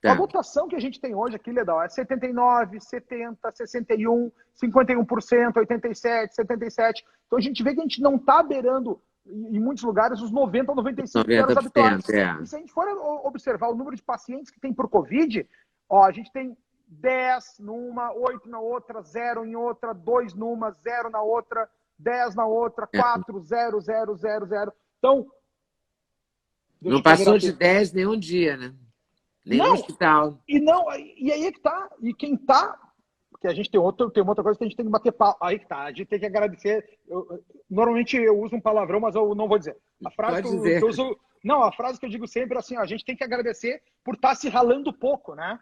A tá. votação que a gente tem hoje aqui, Ledal, é 79, 70, 61, 51%, 87, 77. Então a gente vê que a gente não está beirando, em muitos lugares, os 90 ou 95 que eram os habituais. 90%, é. E se a gente for observar o número de pacientes que tem por Covid, ó, a gente tem 10 numa, 8 na outra, 0 em outra, 2 numa, 0 na outra, 10 na outra, É. 4, 0, 0, 0, 0. Então, deixa Não eu pegar passou de aqui. 10 nenhum dia, né? Nem no Não, hospital. e aí é que tá. E quem tá, porque a gente tem uma outra coisa que a gente tem que bater pau. Aí que tá, a gente tem que agradecer. Normalmente eu uso um palavrão, mas eu não vou dizer. A frase Pode dizer. que eu uso. Não, a frase que eu digo sempre é assim: ó, a gente tem que agradecer por estar se ralando pouco, né?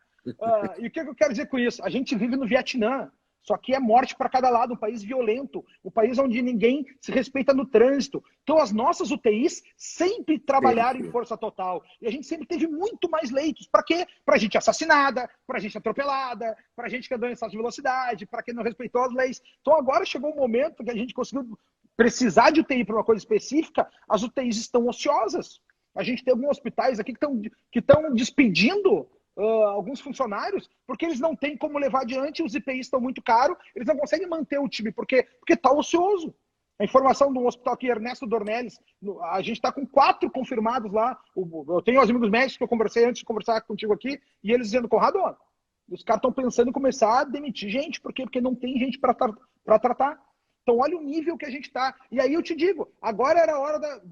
E o que eu quero dizer com isso? A gente vive no Vietnã. Só que é morte para cada lado, um país violento, um país onde ninguém se respeita no trânsito. Então, as nossas UTIs sempre trabalharam em Sempre. força total. E a gente sempre teve muito mais leitos. Para quê? Para gente assassinada, para gente atropelada, para gente que andou em excesso de velocidade, para quem não respeitou as leis. Então, agora chegou o momento que a gente conseguiu precisar de UTI para uma coisa específica, as UTIs estão ociosas. A gente tem alguns hospitais aqui que estão despedindo alguns funcionários, porque eles não têm como levar adiante, os IPIs estão muito caros, eles não conseguem manter o time, porque está ocioso. A informação do hospital aqui, Ernesto Dornelles, a gente está com 4 confirmados lá. Eu tenho os amigos médicos que eu conversei antes de conversar contigo aqui, e eles dizendo, Conrado, os caras estão pensando em começar a demitir gente, por quê? Porque não tem gente para tratar. Então, olha o nível que a gente está. E aí eu te digo, agora era a hora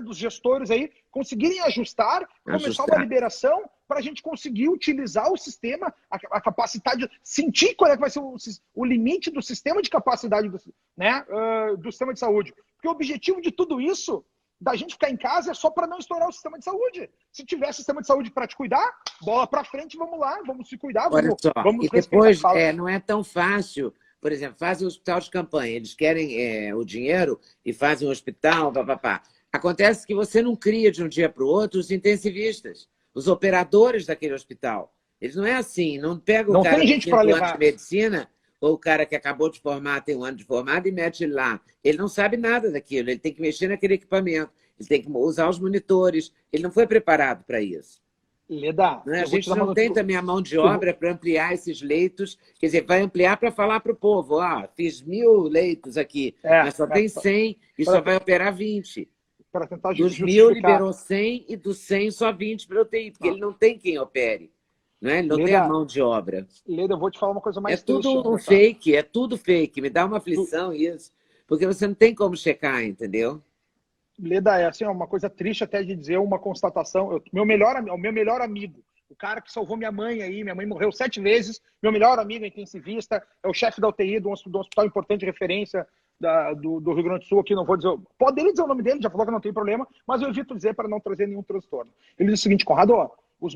dos gestores aí conseguirem ajustar, começar uma liberação para a gente conseguir utilizar o sistema, a capacidade, sentir qual é que vai ser o limite do sistema de capacidade do sistema de saúde. Porque o objetivo de tudo isso, da gente ficar em casa, é só para não estourar o sistema de saúde. Se tiver sistema de saúde para te cuidar, bola para frente, vamos lá, vamos se cuidar, Olha só, vamos e depois respeitar. não é tão fácil. Por exemplo, fazem um hospital de campanha, eles querem o dinheiro e fazem um hospital, papapá. Acontece que você não cria de um dia para o outro os intensivistas, os operadores daquele hospital. Eles não é assim, não pega o Não cara tem com gente para 5 anos de levar. medicina ou o cara que acabou de formar, tem 1 ano de formado e mete ele lá. Ele não sabe nada daquilo, ele tem que mexer naquele equipamento, ele tem que usar os monitores, ele não foi preparado para isso. Leda, A eu vou te gente dar uma não tem notícia. também a mão de obra para ampliar esses leitos. Quer dizer, vai ampliar para falar para o povo, fiz 1000 leitos aqui, mas só tem 100 e só vai operar 20. Para tentar Dos 1000 justificar. liberou 100 e dos 100 só 20 para UTI, porque ele não tem quem opere. Ele não tem a mão de obra. Leda, eu vou te falar uma coisa É mais triste tudo um ainda, tá? fake, é tudo fake. Me dá uma aflição isso, porque você não tem como checar, entendeu? Leda, é assim, uma coisa triste até de dizer, uma constatação. O meu melhor amigo, o cara que salvou minha mãe aí, minha mãe morreu 7 vezes, meu melhor amigo intensivista, é o chefe da UTI de um hospital importante de referência do Rio Grande do Sul, aqui não vou dizer, pode ele dizer o nome dele, já falou que não tem problema, mas eu evito dizer para não trazer nenhum transtorno. Ele diz o seguinte, Conrado,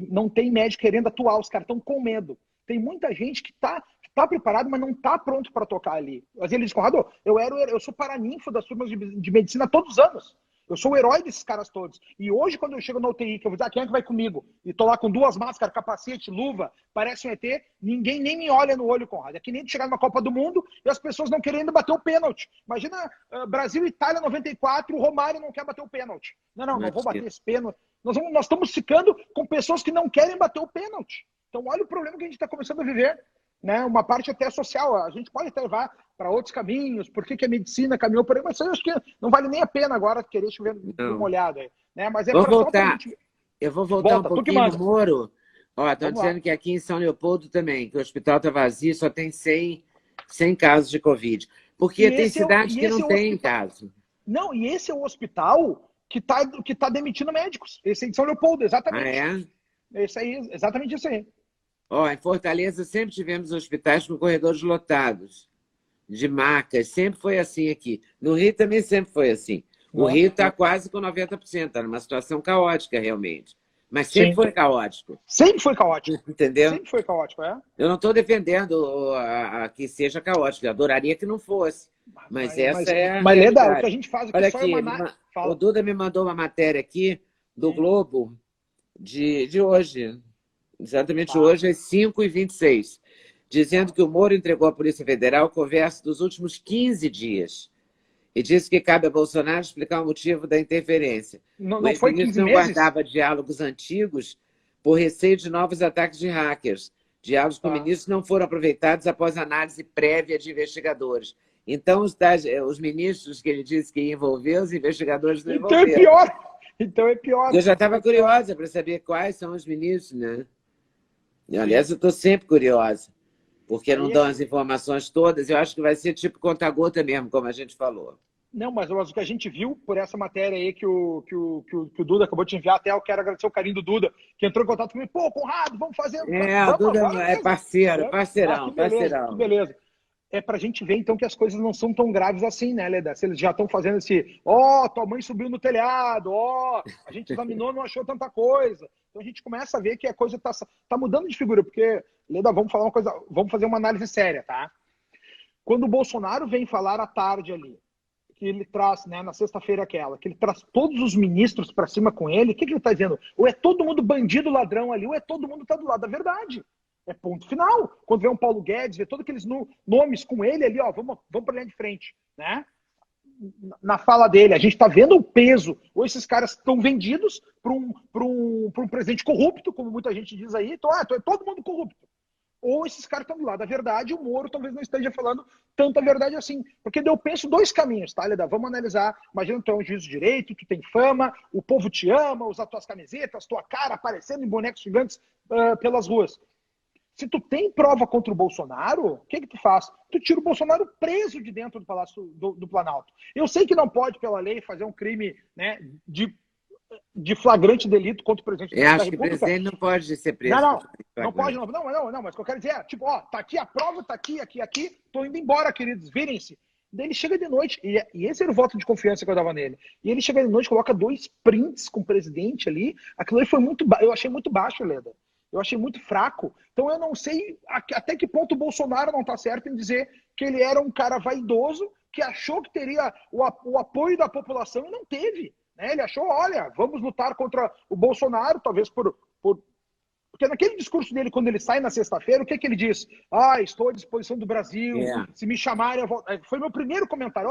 não tem médico querendo atuar, os caras estão com medo. Tem muita gente que tá preparado, mas não está pronto para tocar ali. Mas ele diz, Conrado, eu sou paraninfo das turmas de medicina todos os anos. Eu sou o herói desses caras todos. E hoje, quando eu chego na UTI, que eu vou dizer, quem é que vai comigo? E tô lá com 2 máscaras, capacete, luva, parece um ET, ninguém nem me olha no olho, Conrado. É que nem de chegar numa Copa do Mundo e as pessoas não querendo bater o pênalti. Imagina Brasil e Itália 94, o Romário não quer bater o pênalti. Não vou bater esse pênalti. Nós estamos ficando com pessoas que não querem bater o pênalti. Então, olha o problema que a gente está começando a viver. Né? Uma parte até social. A gente pode até levar para outros caminhos, por que a medicina caminhou por aí, mas eu acho que não vale nem a pena agora querer chover uma olhada aí. Né? Mas é vou voltar. Gente... Eu vou voltar um pouquinho no Moro. Ó, estão dizendo que aqui em São Leopoldo também, que o hospital está vazio, só tem 100 casos de Covid. Porque tem cidades que não tem caso. Não, e esse é o hospital que tá demitindo médicos. Esse é de São Leopoldo, exatamente. Ah, é? Esse aí, exatamente isso aí. Ó, em Fortaleza sempre tivemos hospitais com corredores lotados, de macas, sempre foi assim aqui. No Rio também sempre foi assim. O Rio está quase com 90%, está numa situação caótica realmente. Mas sempre foi caótico. Sempre foi caótico. Entendeu? Sempre foi caótico, é. Eu não estou defendendo que seja caótico, eu adoraria que não fosse. Mas essa é a Mas, Leda, realidade. o que a gente faz aqui Olha só aqui, o Duda me mandou uma matéria aqui do Globo de hoje. Exatamente hoje, às 5h26, dizendo que o Moro entregou à Polícia Federal conversa dos últimos 15 dias e disse que cabe a Bolsonaro explicar o motivo da interferência. Não o foi 15 não meses? guardava diálogos antigos por receio de novos ataques de hackers. Diálogos com ministros não foram aproveitados após análise prévia de investigadores. Então, os ministros que ele disse que ia envolver, os investigadores não envolveram. Então é pior. Eu já estava curiosa para saber quais são os ministros, né? Aliás, eu estou sempre curiosa, porque não dão as informações todas. Eu acho que vai ser tipo conta-gota mesmo, como a gente falou. Não, mas o que a gente viu por essa matéria aí que o Duda acabou de enviar, até eu quero agradecer o carinho do Duda, que entrou em contato comigo. Pô, Conrado, vamos fazer... o Duda é parceiro, parceirão, parceirão. Que beleza. É pra gente ver, então, que as coisas não são tão graves assim, né, Leda? Se eles já estão fazendo esse... tua mãe subiu no telhado, a gente examinou, não achou tanta coisa. Então a gente começa a ver que a coisa tá mudando de figura, porque, Leda, vamos fazer uma análise séria, tá? Quando o Bolsonaro vem falar à tarde ali, que ele traz, né, na sexta-feira que ele traz todos os ministros para cima com ele, o que ele está dizendo? Ou é todo mundo bandido, ladrão ali, ou é todo mundo tá do lado da verdade. É ponto final. Quando vê um Paulo Guedes, vê todos aqueles nomes com ele ali, vamos para a linha de frente, né? Na fala dele, a gente está vendo o peso, ou esses caras estão vendidos para um presidente corrupto, como muita gente diz aí, então é todo mundo corrupto. Ou esses caras estão do lado da verdade, o Moro talvez não esteja falando tanta verdade assim. Porque eu penso 2 caminhos, tá, Leda? Vamos analisar. Imagina, tu é um juiz de direito, tu tem fama, o povo te ama, usa tuas camisetas, tua cara aparecendo em bonecos gigantes pelas ruas. Se tu tem prova contra o Bolsonaro, o que tu faz? Tu tira o Bolsonaro preso de dentro do Palácio do Planalto. Eu sei que não pode, pela lei, fazer um crime, né, de flagrante delito contra o presidente da República. Acho que o presidente não pode ser preso. Não pode, não. Mas o que eu quero dizer é, tipo, tá aqui a prova, tá aqui, tô indo embora, queridos, virem-se. Daí ele chega de noite, e esse era o voto de confiança que eu dava nele. E ele chega de noite, coloca 2 prints com o presidente ali. Aquilo ali foi eu achei muito baixo, Leda. Eu achei muito fraco. Então eu não sei até que ponto o Bolsonaro não está certo em dizer que ele era um cara vaidoso, que achou que teria o apoio da população e não teve. Né? Ele achou, olha, vamos lutar contra o Bolsonaro, talvez porque naquele discurso dele, quando ele sai na sexta-feira, o que ele diz? Estou à disposição do Brasil, se me chamarem, eu volto. Foi meu primeiro comentário,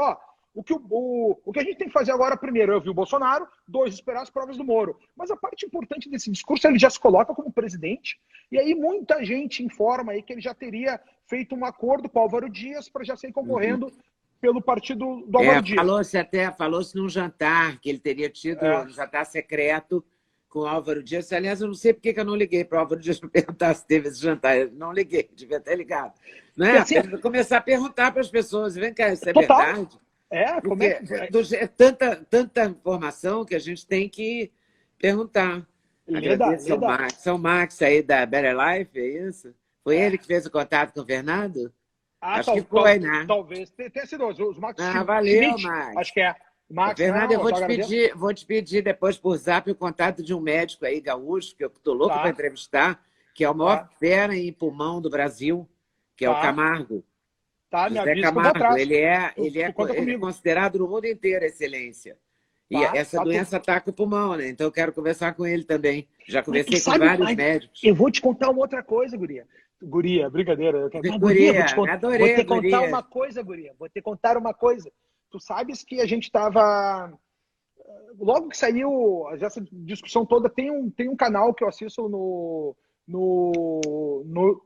o que a gente tem que fazer agora, primeiro, é ouvir o Bolsonaro, 2, esperar as provas do Moro. Mas a parte importante desse discurso, ele já se coloca como presidente, e aí muita gente informa aí que ele já teria feito um acordo com o Álvaro Dias para já sair concorrendo pelo partido do Álvaro Dias. Falou-se num jantar, que ele teria tido um jantar secreto com o Álvaro Dias. Aliás, eu não sei porque que eu não liguei para o Álvaro Dias para perguntar se teve esse jantar. Eu não liguei, devia ter ligado. Não é? Assim, começar a perguntar para as pessoas, vem cá, isso é verdade? É tanta informação que a gente tem que perguntar. São Max aí da Better Life, é isso? Foi ele que fez o contato com o Fernando? Acho que foi, né? Talvez tenha sido os Max. Valeu, Schmidt, Max. acho que é. Max, Fernando, eu vou te pedir depois por zap o contato de um médico aí, gaúcho, que eu estou louco para entrevistar, que é o maior fera em pulmão do Brasil, que é o Camargo. Me José avisa Camargo, que eu vou atrás. ele é considerado no mundo inteiro excelência. E tá? essa doença ataca o pulmão, né? Então eu quero conversar com ele também. Já conversei com Sabe, vários médicos. eu vou te contar uma outra coisa, guria. Guria, brincadeira. Mas, guria, Guria, vou adorei, te contar guria. uma coisa, guria. Vou te contar uma coisa. Tu sabes que a gente estava... Logo que saiu essa discussão toda, tem um canal que eu assisto no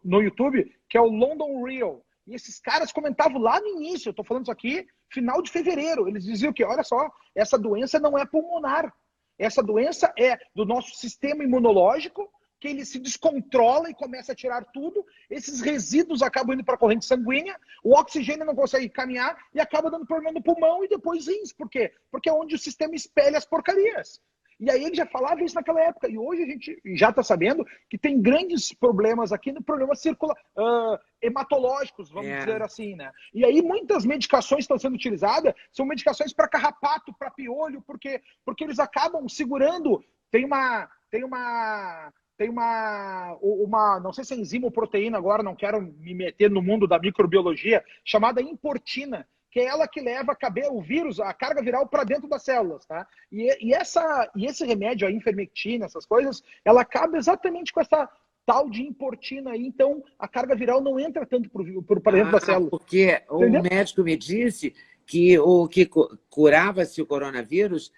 YouTube, que é o London Real. E esses caras comentavam lá no início, eu tô falando isso aqui, final de fevereiro. Eles diziam que, olha só, essa doença não é pulmonar. Essa doença é do nosso sistema imunológico, que ele se descontrola e começa a tirar tudo. Esses resíduos acabam indo para a corrente sanguínea, o oxigênio não consegue caminhar e acaba dando problema no pulmão e depois rins. Por quê? Porque é onde o sistema espelha as porcarias. E aí ele já falava isso naquela época. E hoje a gente já está sabendo que tem grandes problemas aqui, problemas hematológicos, vamos dizer assim, né? E aí muitas medicações estão sendo utilizadas, são medicações para carrapato, para piolho, porque eles acabam segurando. Tem uma, não sei se é enzima ou proteína agora, não quero me meter no mundo da microbiologia, chamada importina, que é ela que leva o vírus, a carga viral para dentro das células, tá? E esse remédio, a ivermectina, essas coisas, ela acaba exatamente com essa tal de importina aí, então a carga viral não entra tanto para dentro da célula. Porque Entendeu? o médico me disse que o que curava-se o coronavírus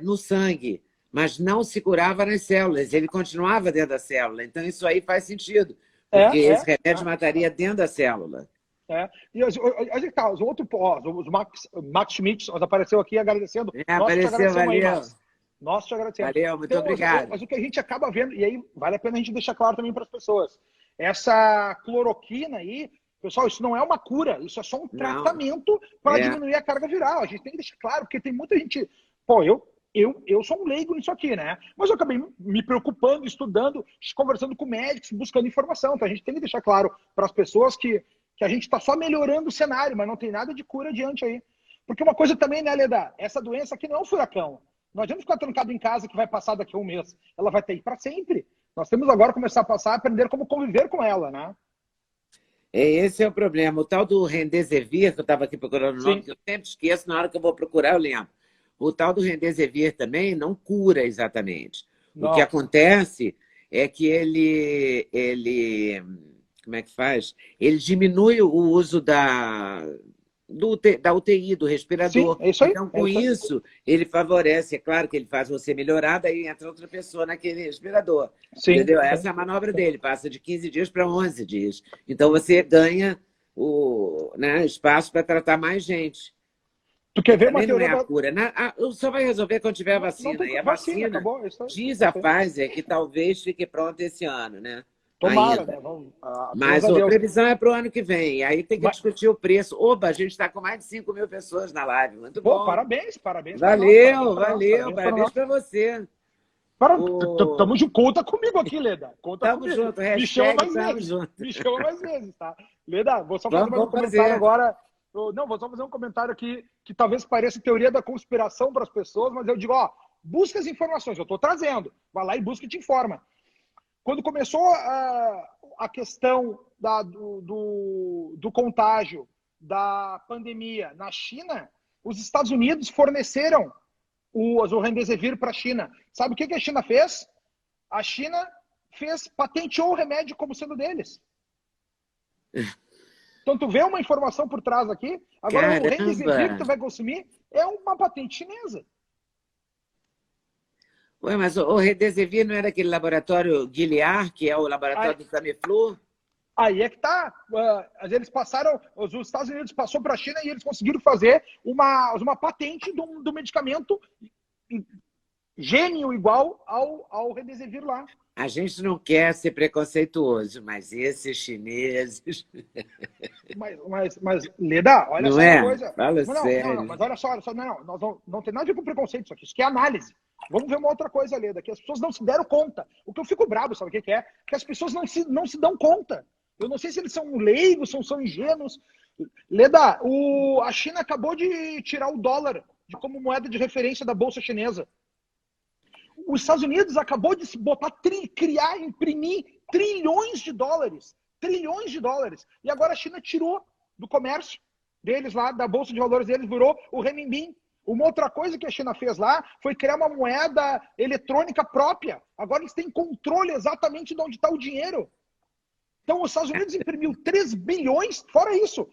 no sangue, mas não se curava nas células, ele continuava dentro da célula. Então isso aí faz sentido, porque esse remédio mataria dentro da célula. E os Max Schmidt apareceu aqui agradecendo. Apareceu, valeu. Nós te agradecemos. Valeu, muito obrigado. Mas o que a gente acaba vendo, e aí vale a pena a gente deixar claro também para as pessoas, essa cloroquina aí, pessoal, isso não é uma cura, isso é só um tratamento para diminuir a carga viral. A gente tem que deixar claro, porque tem muita gente... Pô, eu sou um leigo nisso aqui, né? Mas eu acabei me preocupando, estudando, conversando com médicos, buscando informação. Então a gente tem que deixar claro para as pessoas que a gente está só melhorando o cenário, mas não tem nada de cura adiante aí. Porque uma coisa também, né, Leda? Essa doença aqui não é um furacão. Não adianta ficar trancado em casa que vai passar daqui a um mês. Ela vai ter ir para sempre. Nós temos agora que começar a passar, aprender como conviver com ela, né? Esse é o problema. O tal do Remdesivir, que eu estava aqui procurando o nome, que eu sempre esqueço, na hora que eu vou procurar eu lembro. O tal do Remdesivir também não cura exatamente. Não. O que acontece é que ele como é que faz? Ele diminui o uso da UTI, do respirador. Sim, é isso aí. Então, com isso, ele favorece. É claro que ele faz você melhorar, daí entra outra pessoa naquele respirador. Sim, entendeu? Essa é a manobra dele. Passa de 15 dias para 11 dias. Então, você ganha espaço para tratar mais gente. Tu quer ver uma teoria? Não é a cura. Só vai resolver quando tiver a vacina. E a vacina, acabou, diz a Pfizer que talvez fique pronta esse ano, né? Tomara, ainda. Né? Mas a previsão é para o ano que vem. Aí tem que discutir o preço. Opa, a gente está com mais de 5 mil pessoas na live. Muito bom. Parabéns. Valeu. Parabéns para você. Tamo junto. Conta comigo aqui, Leda. Tamo junto. Me chama mais vezes, tá? Leda, vou só fazer mais um comentário agora. Não, vou só fazer um comentário aqui que talvez pareça teoria da conspiração para as pessoas, mas eu digo, busca as informações. Eu estou trazendo. Vai lá e busca e te informa. Quando começou a questão do contágio, da pandemia na China, os Estados Unidos forneceram o Remdesivir para a China. Sabe o que a China fez? A China patenteou o remédio como sendo deles. Então, tu vê uma informação por trás aqui. Agora, o Remdesivir que tu vai consumir é uma patente chinesa. Ué, mas o Remdesivir não era aquele laboratório Gilead, que é o laboratório do Tamiflu? Aí é que tá. Eles passaram, os Estados Unidos passou para a China e eles conseguiram fazer uma patente do medicamento gênio igual ao Remdesivir lá. A gente não quer ser preconceituoso, mas esses chineses... Mas Leda, olha só uma coisa. Fala sério. Não, mas olha só, não tem nada a ver com preconceito isso aqui. Isso aqui é análise. Vamos ver uma outra coisa, Leda, que as pessoas não se deram conta. O que eu fico bravo, sabe o que é? Que as pessoas não se dão conta. Eu não sei se eles são leigos, são ingênuos. Leda, a China acabou de tirar o dólar como moeda de referência da Bolsa Chinesa. Os Estados Unidos acabou de imprimir trilhões de dólares. Trilhões de dólares. E agora a China tirou do comércio deles lá, da Bolsa de Valores deles, virou o renminbi. Uma outra coisa que a China fez lá foi criar uma moeda eletrônica própria. Agora eles têm controle exatamente de onde está o dinheiro. Então, os Estados Unidos imprimiu 3 bilhões, fora isso,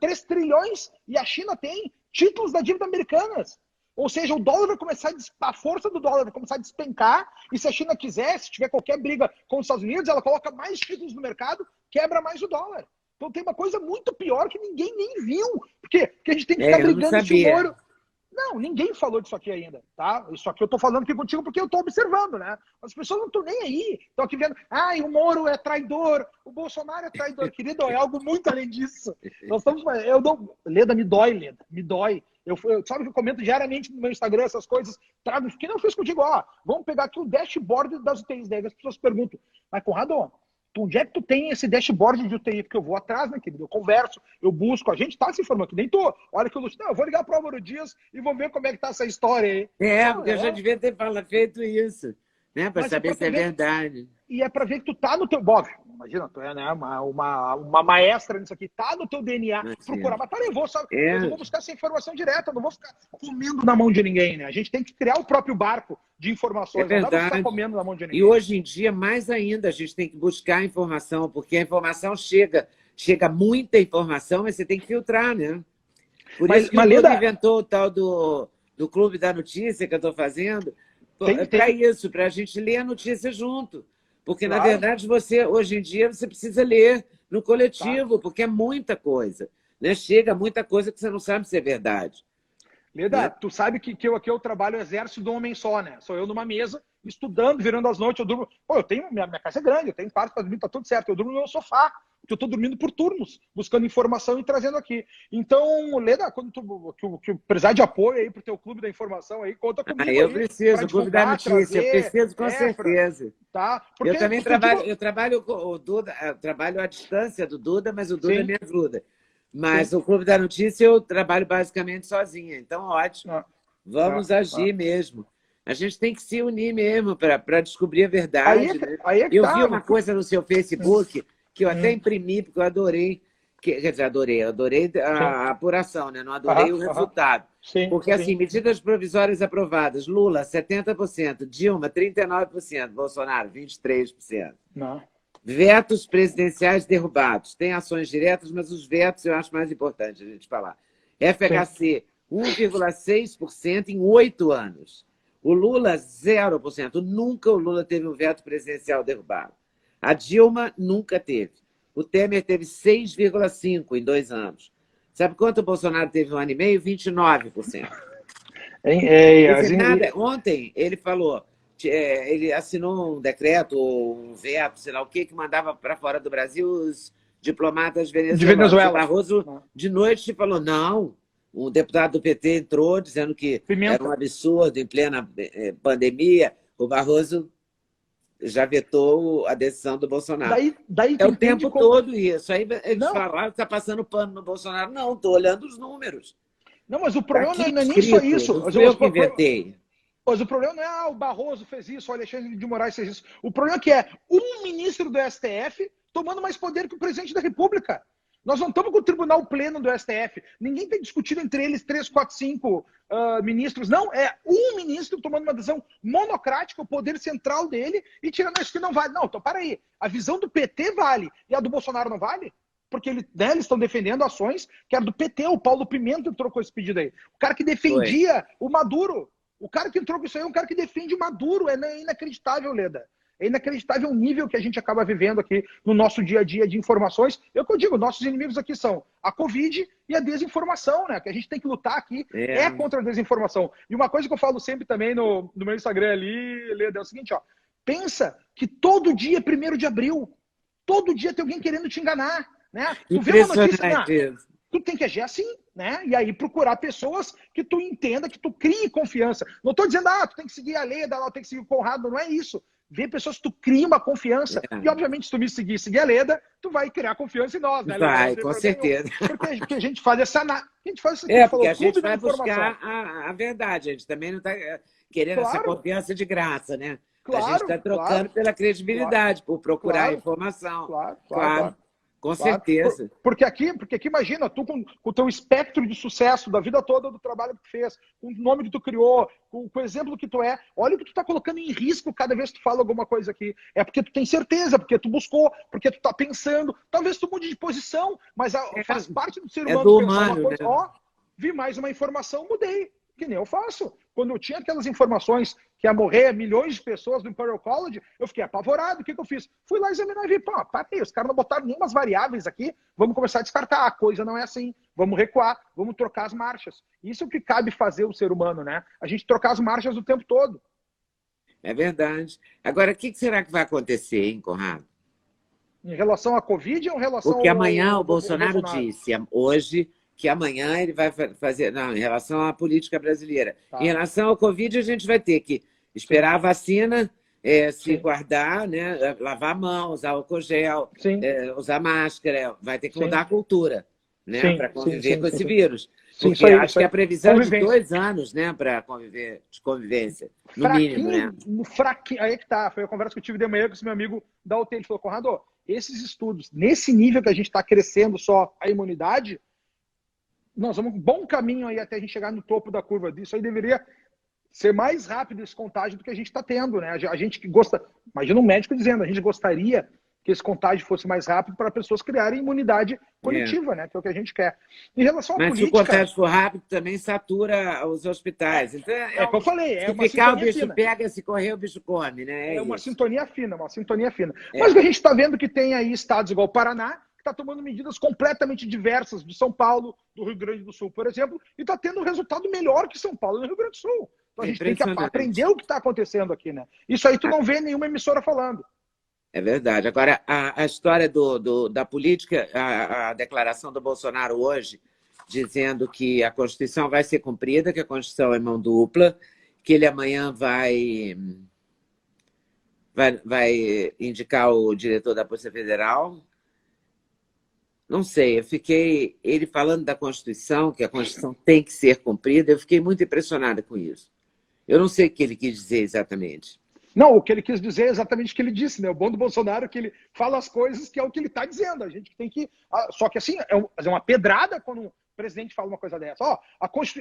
3 trilhões, e a China tem títulos da dívida americanas. Ou seja, o dólar vai começar a força do dólar vai começar a despencar, e se a China quiser, se tiver qualquer briga com os Estados Unidos, ela coloca mais títulos no mercado, quebra mais o dólar. Então tem uma coisa muito pior que ninguém nem viu. Por quê? Porque a gente tem que ficar brigando se o Moro... Não, ninguém falou disso aqui ainda, tá? Isso aqui eu tô falando aqui contigo porque eu tô observando, né? As pessoas não estão nem aí. Estão aqui vendo, o Moro é traidor, o Bolsonaro é traidor. Querido, é algo muito além disso. Nós estamos... Leda, me dói, Leda, me dói. Sabe que eu comento diariamente no meu Instagram essas coisas, trago, que não fiz contigo, vamos pegar aqui o dashboard das UTIs, daí as pessoas perguntam, mas Conrado, onde é que tu tem esse dashboard de UTI? Porque eu vou atrás, né, querido? Eu converso, eu busco, a gente tá se informando, que nem tô. Olha que eu eu vou ligar pro Álvaro Dias e vou ver como é que tá essa história aí. Porque eu já devia ter feito isso, né, para saber se é verdade. E é para ver que tu tá no teu... Óbvio, imagina, tu é, né, uma maestra nisso aqui, tá no teu DNA, procurar. Mas peraí, eu vou buscar essa informação direta, não vou ficar comendo na mão de ninguém, né? A gente tem que criar o próprio barco de informações, não dá pra ficar comendo na mão de ninguém. E hoje em dia, mais ainda, a gente tem que buscar informação, porque a informação chega muita informação, mas você tem que filtrar, né? Por isso que o Leda inventou o tal do Clube da Notícia que eu estou fazendo, para isso, para a gente ler a notícia junto. Porque, na verdade, hoje em dia, você precisa ler no coletivo, porque é muita coisa. Né? Chega muita coisa que você não sabe se é verdade. Leda, tu sabe que aqui eu trabalho o exército do homem só, né? Sou eu numa mesa, estudando, virando as noites, eu durmo... eu tenho... Minha casa é grande, eu tenho quarto para dormir, tá tudo certo. Eu durmo no meu sofá, porque eu tô dormindo por turnos, buscando informação e trazendo aqui. Então, Leda, quando que precisar de apoio aí pro teu clube da informação aí, conta comigo. Eu preciso, o clube da notícia, eu preciso com certeza. Tá? Porque, eu também trabalho o Duda, eu trabalho à distância do Duda, mas o Duda me ajuda. Mas o Clube da Notícia eu trabalho basicamente sozinha. Então, ótimo. Vamos agir mesmo. A gente tem que se unir mesmo para descobrir a verdade. Eu vi uma coisa no seu Facebook que eu até imprimi, porque eu adorei. Quer dizer, eu adorei a apuração, né? Não adorei o resultado. Porque, assim, medidas provisórias aprovadas, Lula, 70%, Dilma, 39%, Bolsonaro, 23%. Não. Vetos presidenciais derrubados. Tem ações diretas, mas os vetos eu acho mais importante a gente falar. FHC, 1,6% em 8 anos. O Lula, 0%. Nunca o Lula teve um veto presidencial derrubado. A Dilma nunca teve. O Temer teve 6,5% em 2 anos. Sabe quanto o Bolsonaro teve em 1 ano e meio? 29%. Ontem ele falou... ele assinou um decreto ou um veto, sei lá o que mandava para fora do Brasil os diplomatas venezuelanos. O Barroso, de noite, falou, não, um deputado do PT entrou dizendo que era um absurdo em plena pandemia. O Barroso já vetou a decisão do Bolsonaro. Daí é o tempo todo isso. Aí eles falaram que está passando pano no Bolsonaro. Não, estou olhando os números. Não, mas o problema não é nem só isso. Eu que inventei. Mas o problema não é o Barroso fez isso, o Alexandre de Moraes fez isso. O problema é que é um ministro do STF tomando mais poder que o presidente da República. Nós não estamos com o tribunal pleno do STF. Ninguém tem discutido entre eles 3, 4, 5 ministros. Não, é um ministro tomando uma decisão monocrática, o poder central dele, e tirando isso que não vale. Não, então para aí. A visão do PT vale e a do Bolsonaro não vale? Porque eles estão defendendo ações que era do PT. O Paulo Pimenta entrou com esse pedido aí. O cara que defendia o Maduro. O cara que entrou com isso aí é um cara que defende o Maduro. É inacreditável, Leda. É inacreditável o nível que a gente acaba vivendo aqui no nosso dia a dia de informações. Eu digo, nossos inimigos aqui são a Covid e a desinformação, né? Que a gente tem que lutar aqui contra a desinformação. E uma coisa que eu falo sempre também no meu Instagram ali, Leda, é o seguinte, ó. Pensa que todo dia é 1º de abril. Todo dia tem alguém querendo te enganar, né? Tu vê uma notícia... Tu tem que agir assim, né? E aí procurar pessoas que tu entenda, que tu crie confiança. Não estou dizendo, tu tem que seguir a Leda, tem que seguir o Conrado, não é isso. Vê pessoas que tu cria uma confiança. E, obviamente, se tu me seguir a Leda, tu vai criar confiança em nós, né? Vai, com certeza. Porque a gente faz essa análise. A gente faz isso aqui, porque a gente vai buscar a verdade. A gente também não está querendo essa confiança de graça, né? A gente está trocando pela credibilidade, por procurar informação. Claro. Com Claro. certeza. Porque aqui imagina, tu com o teu espectro de sucesso da vida toda, do trabalho que tu fez, com o nome que tu criou, com o exemplo que tu é, olha o que tu tá colocando em risco cada vez que tu fala alguma coisa aqui. É porque tu tem certeza, porque tu buscou, porque tu tá pensando. Talvez tu mude de posição, mas faz parte do ser É humano do pensar uma humano, coisa. né? Ó, vi mais uma informação, mudei. Que nem eu faço. Quando eu tinha aquelas informações que ia morrer milhões de pessoas no Imperial College, eu fiquei apavorado. O que eu fiz? Fui lá examinar e vi, pô, parei, os caras não botaram nenhumas variáveis aqui, vamos começar a descartar. A coisa não é assim, vamos recuar, vamos trocar as marchas. Isso é o que cabe fazer o ser humano, né? A gente trocar as marchas o tempo todo. É verdade. Agora, o que será que vai acontecer, hein, Conrado? Em relação à Covid ou em relação Porque amanhã ao o Bolsonaro disse, hoje, que amanhã ele vai fazer. Não, em relação à política brasileira. Em Tá. relação ao Covid, a gente vai ter que esperar a vacina, se guardar, né, lavar a mão, usar álcool gel, Sim, usar máscara, vai ter que sim, mudar a cultura, né, para conviver com esse sim. vírus. Sim, Porque acho isso que aí. a previsão é de Convivência. 2 anos, né, para conviver, de convivência, no mínimo, né? Fraquinho. Aí que tá. Foi a conversa que eu tive de manhã com esse meu amigo da UTI. Ele falou, Conrado, esses estudos, nesse nível que a gente está crescendo só a imunidade, nós vamos um bom caminho aí até a gente chegar no topo da curva disso. Aí deveria ser mais rápido esse contágio do que a gente está tendo, né? A gente que gosta, imagina um médico dizendo, a gente gostaria que esse contágio fosse mais rápido para pessoas criarem imunidade coletiva, né? Que é o que a gente quer. Em relação à Mas política... se o contágio for rápido, também satura os hospitais. Então, é o que eu falei, é se uma ficar, o sintonia bicho fina. pega, se correr, o bicho come, né? É uma isso. sintonia fina, uma sintonia fina. É. Mas o que a gente está vendo que tem aí estados igual o Paraná, que está tomando medidas completamente diversas de São Paulo, do Rio Grande do Sul, por exemplo, e está tendo um resultado melhor que São Paulo e no Rio Grande do Sul. Então a gente tem que aprender o que está acontecendo aqui, né? Isso aí tu não vê nenhuma emissora falando. É verdade. Agora, a história da política, a declaração do Bolsonaro hoje, dizendo que a Constituição vai ser cumprida, que a Constituição é mão dupla, que ele amanhã vai indicar o diretor da Polícia Federal. Não sei, ele falando da Constituição, que a Constituição tem que ser cumprida, eu fiquei muito impressionada com isso. Eu não sei o que ele quis dizer exatamente. Não, o que ele quis dizer é exatamente o que ele disse, né? O bom do Bolsonaro é que ele fala as coisas que é o que ele está dizendo. A gente tem que... Só que assim, é uma pedrada quando um presidente fala uma coisa dessa. Ó,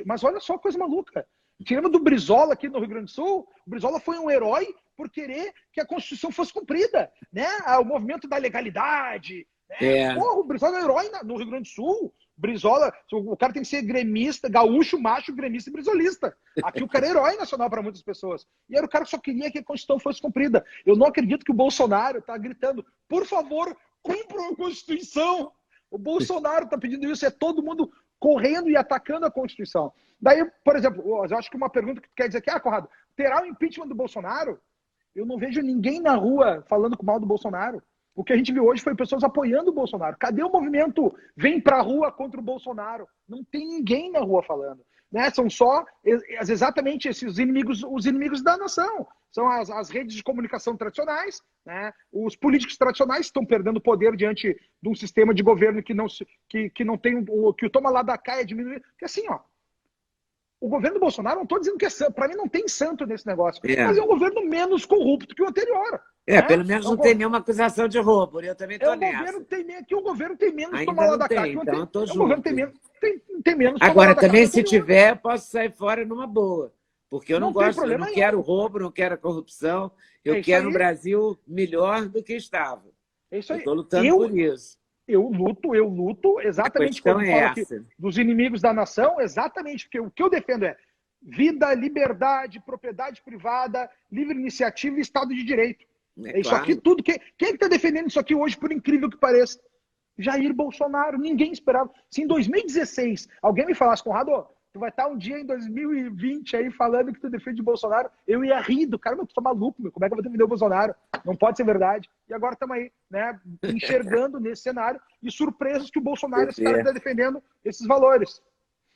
Mas olha só a coisa maluca. Tirando do Brizola aqui no Rio Grande do Sul, o Brizola foi um herói por querer que a Constituição fosse cumprida, né? O movimento da legalidade. Né? Porra, o Brizola é um herói no Rio Grande do Sul. Brizola, o cara tem que ser gremista, gaúcho, macho, gremista e brizolista. Aqui o cara é herói nacional para muitas pessoas. E era o cara que só queria que a Constituição fosse cumprida. Eu não acredito que o Bolsonaro está gritando, por favor, cumpram a Constituição. O Bolsonaro está pedindo isso, é todo mundo correndo e atacando a Constituição. Daí, por exemplo, eu acho que uma pergunta que tu quer dizer aqui, Conrado, terá o impeachment do Bolsonaro? Eu não vejo ninguém na rua falando mal do Bolsonaro. O que a gente viu hoje foi pessoas apoiando o Bolsonaro. Cadê o movimento vem pra rua contra o Bolsonaro? Não tem ninguém na rua falando. Né? São só exatamente esses inimigos, os inimigos da nação. São as redes de comunicação tradicionais, né? Os políticos tradicionais estão perdendo poder diante de um sistema de governo que não tem, que o toma lá da cá é diminuir. Porque assim, ó, o governo do Bolsonaro, não estou dizendo que é santo, para mim não tem santo nesse negócio, mas é um governo menos corrupto que o anterior. Pelo menos não tem nenhuma acusação de roubo, eu também estou nessa. O governo tem menos Ainda toma lá não da cá. tem, então eu estou junto. O governo tem menos Agora, também, se tiver, posso sair fora numa boa. Porque eu não gosto, eu não quero roubo, não quero a corrupção, eu quero um Brasil melhor do que estava. É isso aí. Eu estou lutando por isso. Eu luto exatamente quando falo aqui dos inimigos da nação, exatamente, porque o que eu defendo é vida, liberdade, propriedade privada, livre iniciativa e Estado de Direito. É isso aqui tudo. Quem está defendendo isso aqui hoje, por incrível que pareça? Jair Bolsonaro. Ninguém esperava. Se em 2016 alguém me falasse, Conrado, tu vai estar um dia em 2020 aí falando que tu defende o Bolsonaro, eu ia rir do cara, mas tu tá maluco, meu. Como é que eu vou defender o Bolsonaro? Não pode ser verdade. E agora estamos aí, né, enxergando nesse cenário e surpresos que o Bolsonaro, esse cara está defendendo esses valores.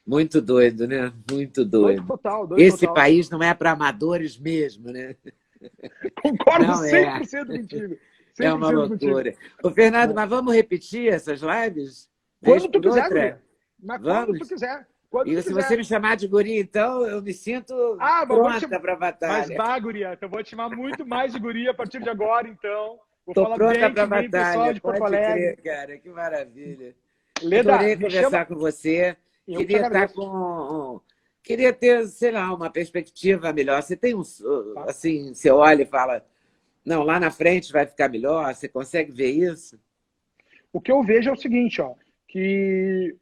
Muito doido, né? Muito doido. Doido esse total. país não é para amadores mesmo, né? Concordo não 100% contigo. 100% é uma loucura. Ô, Fernando, mas vamos repetir essas lives? Quando tu quiser, Guria. Mas quando tu quiser. Se você me chamar de guria, então, eu me sinto pronta para a batalha. Mas vá, guria. Eu vou te chamar muito mais de guria a partir de agora, então. Vou Tô falar pronta bem para a de mim, pessoal batalha, de Porto pode Alegre. crer, cara, que maravilha. Leda, Adorei me conversar chama. com você. Eu te Queria estar agradeço. com. Queria ter, sei lá, uma perspectiva melhor. Você tem um. Tá? Assim, você olha e fala, não, lá na frente vai ficar melhor. Você consegue ver isso? O que eu vejo é o seguinte, ó, que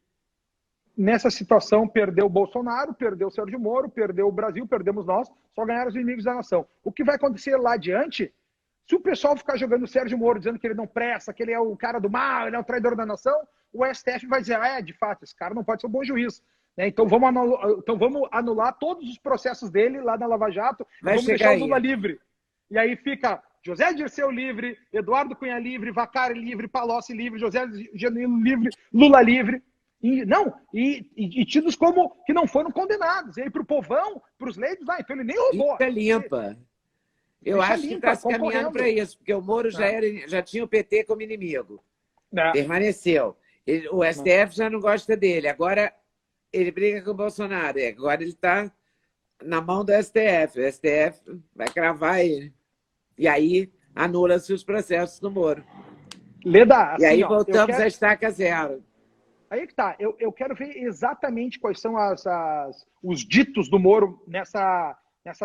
nessa situação perdeu o Bolsonaro, perdeu o Sérgio Moro, perdeu o Brasil, perdemos nós, só ganharam os inimigos da nação. O que vai acontecer lá adiante, se o pessoal ficar jogando o Sérgio Moro, dizendo que ele não presta, que ele é o cara do mal, ele é o traidor da nação, o STF vai dizer, de fato, esse cara não pode ser um bom juiz. Né? Então vamos anular todos os processos dele lá na Lava Jato e Vai vamos chegar deixar o aí. Lula livre. E aí fica José Dirceu livre, Eduardo Cunha livre, Vacari livre, Palocci livre, José Genuíno livre, Lula livre. E tidos como que não foram condenados. E aí para o povão, para os leigos, então ele nem roubou. Fica limpa. Eu Deixa acho que limpa, está se caminhando para isso, porque o Moro já tinha o PT como inimigo. Permaneceu. O STF já não gosta dele. Agora ele briga com o Bolsonaro. Agora ele está na mão do STF. O STF vai cravar ele. E aí anula-se os processos do Moro. Leda, assim, e aí voltamos à estaca zero. Aí que tá. Eu quero ver exatamente quais são os ditos do Moro nessa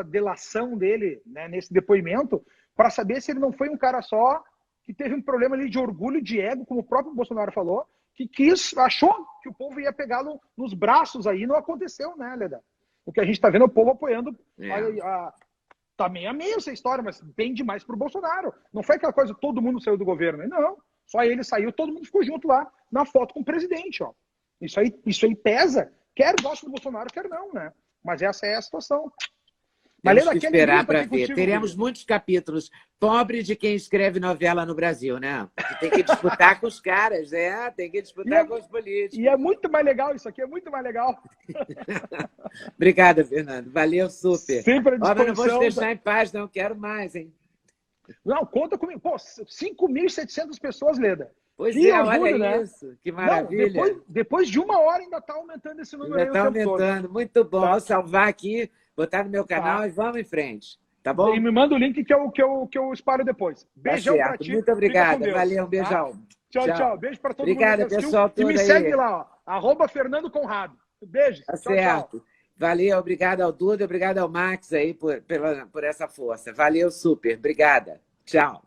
delação dele, né, nesse depoimento, para saber se ele não foi um cara só que teve um problema ali de orgulho, de ego, como o próprio Bolsonaro falou, que achou que o povo ia pegá-lo nos braços aí, não aconteceu, né, Leda? O que a gente está vendo é o povo apoiando tá meio a meio essa história, mas bem demais pro Bolsonaro. Não foi aquela coisa, todo mundo saiu do governo, né? Não. Só ele saiu, todo mundo ficou junto lá, na foto com o presidente, ó. Isso aí pesa. Quer gosta do Bolsonaro, quer não, né? Mas essa é a situação. Temos que esperar para ver. Teremos muitos capítulos. Pobre de quem escreve novela no Brasil, né? Que tem que disputar com os caras, tem que disputar com os políticos. E é muito mais legal isso aqui, é muito mais legal. Obrigada, Fernando. Valeu super. Sempre à disposição. Mas não vou te deixar em paz, não. Quero mais, hein? Não, conta comigo. Pô, 5.700 pessoas, Leda. Pois que orgulho, olha né? Isso. Que maravilha. Não, depois de 1 hora ainda está aumentando esse número. Ainda está aumentando. Todo. Muito bom. Tá. Vou salvar aqui, botar no meu canal e vamos em frente. Tá bom? E me manda o link que eu espalho depois. Beijão pra ti. Muito obrigada. Valeu, um beijão. Tá? Tchau. Beijo pra todo Obrigada, mundo que assistiu. pessoal. E me segue lá, ó. @Fernando Conrado. Beijo. Tá certo. Valeu, obrigado ao Duda, obrigado ao Max aí por essa força. Valeu super. Obrigada. Tchau.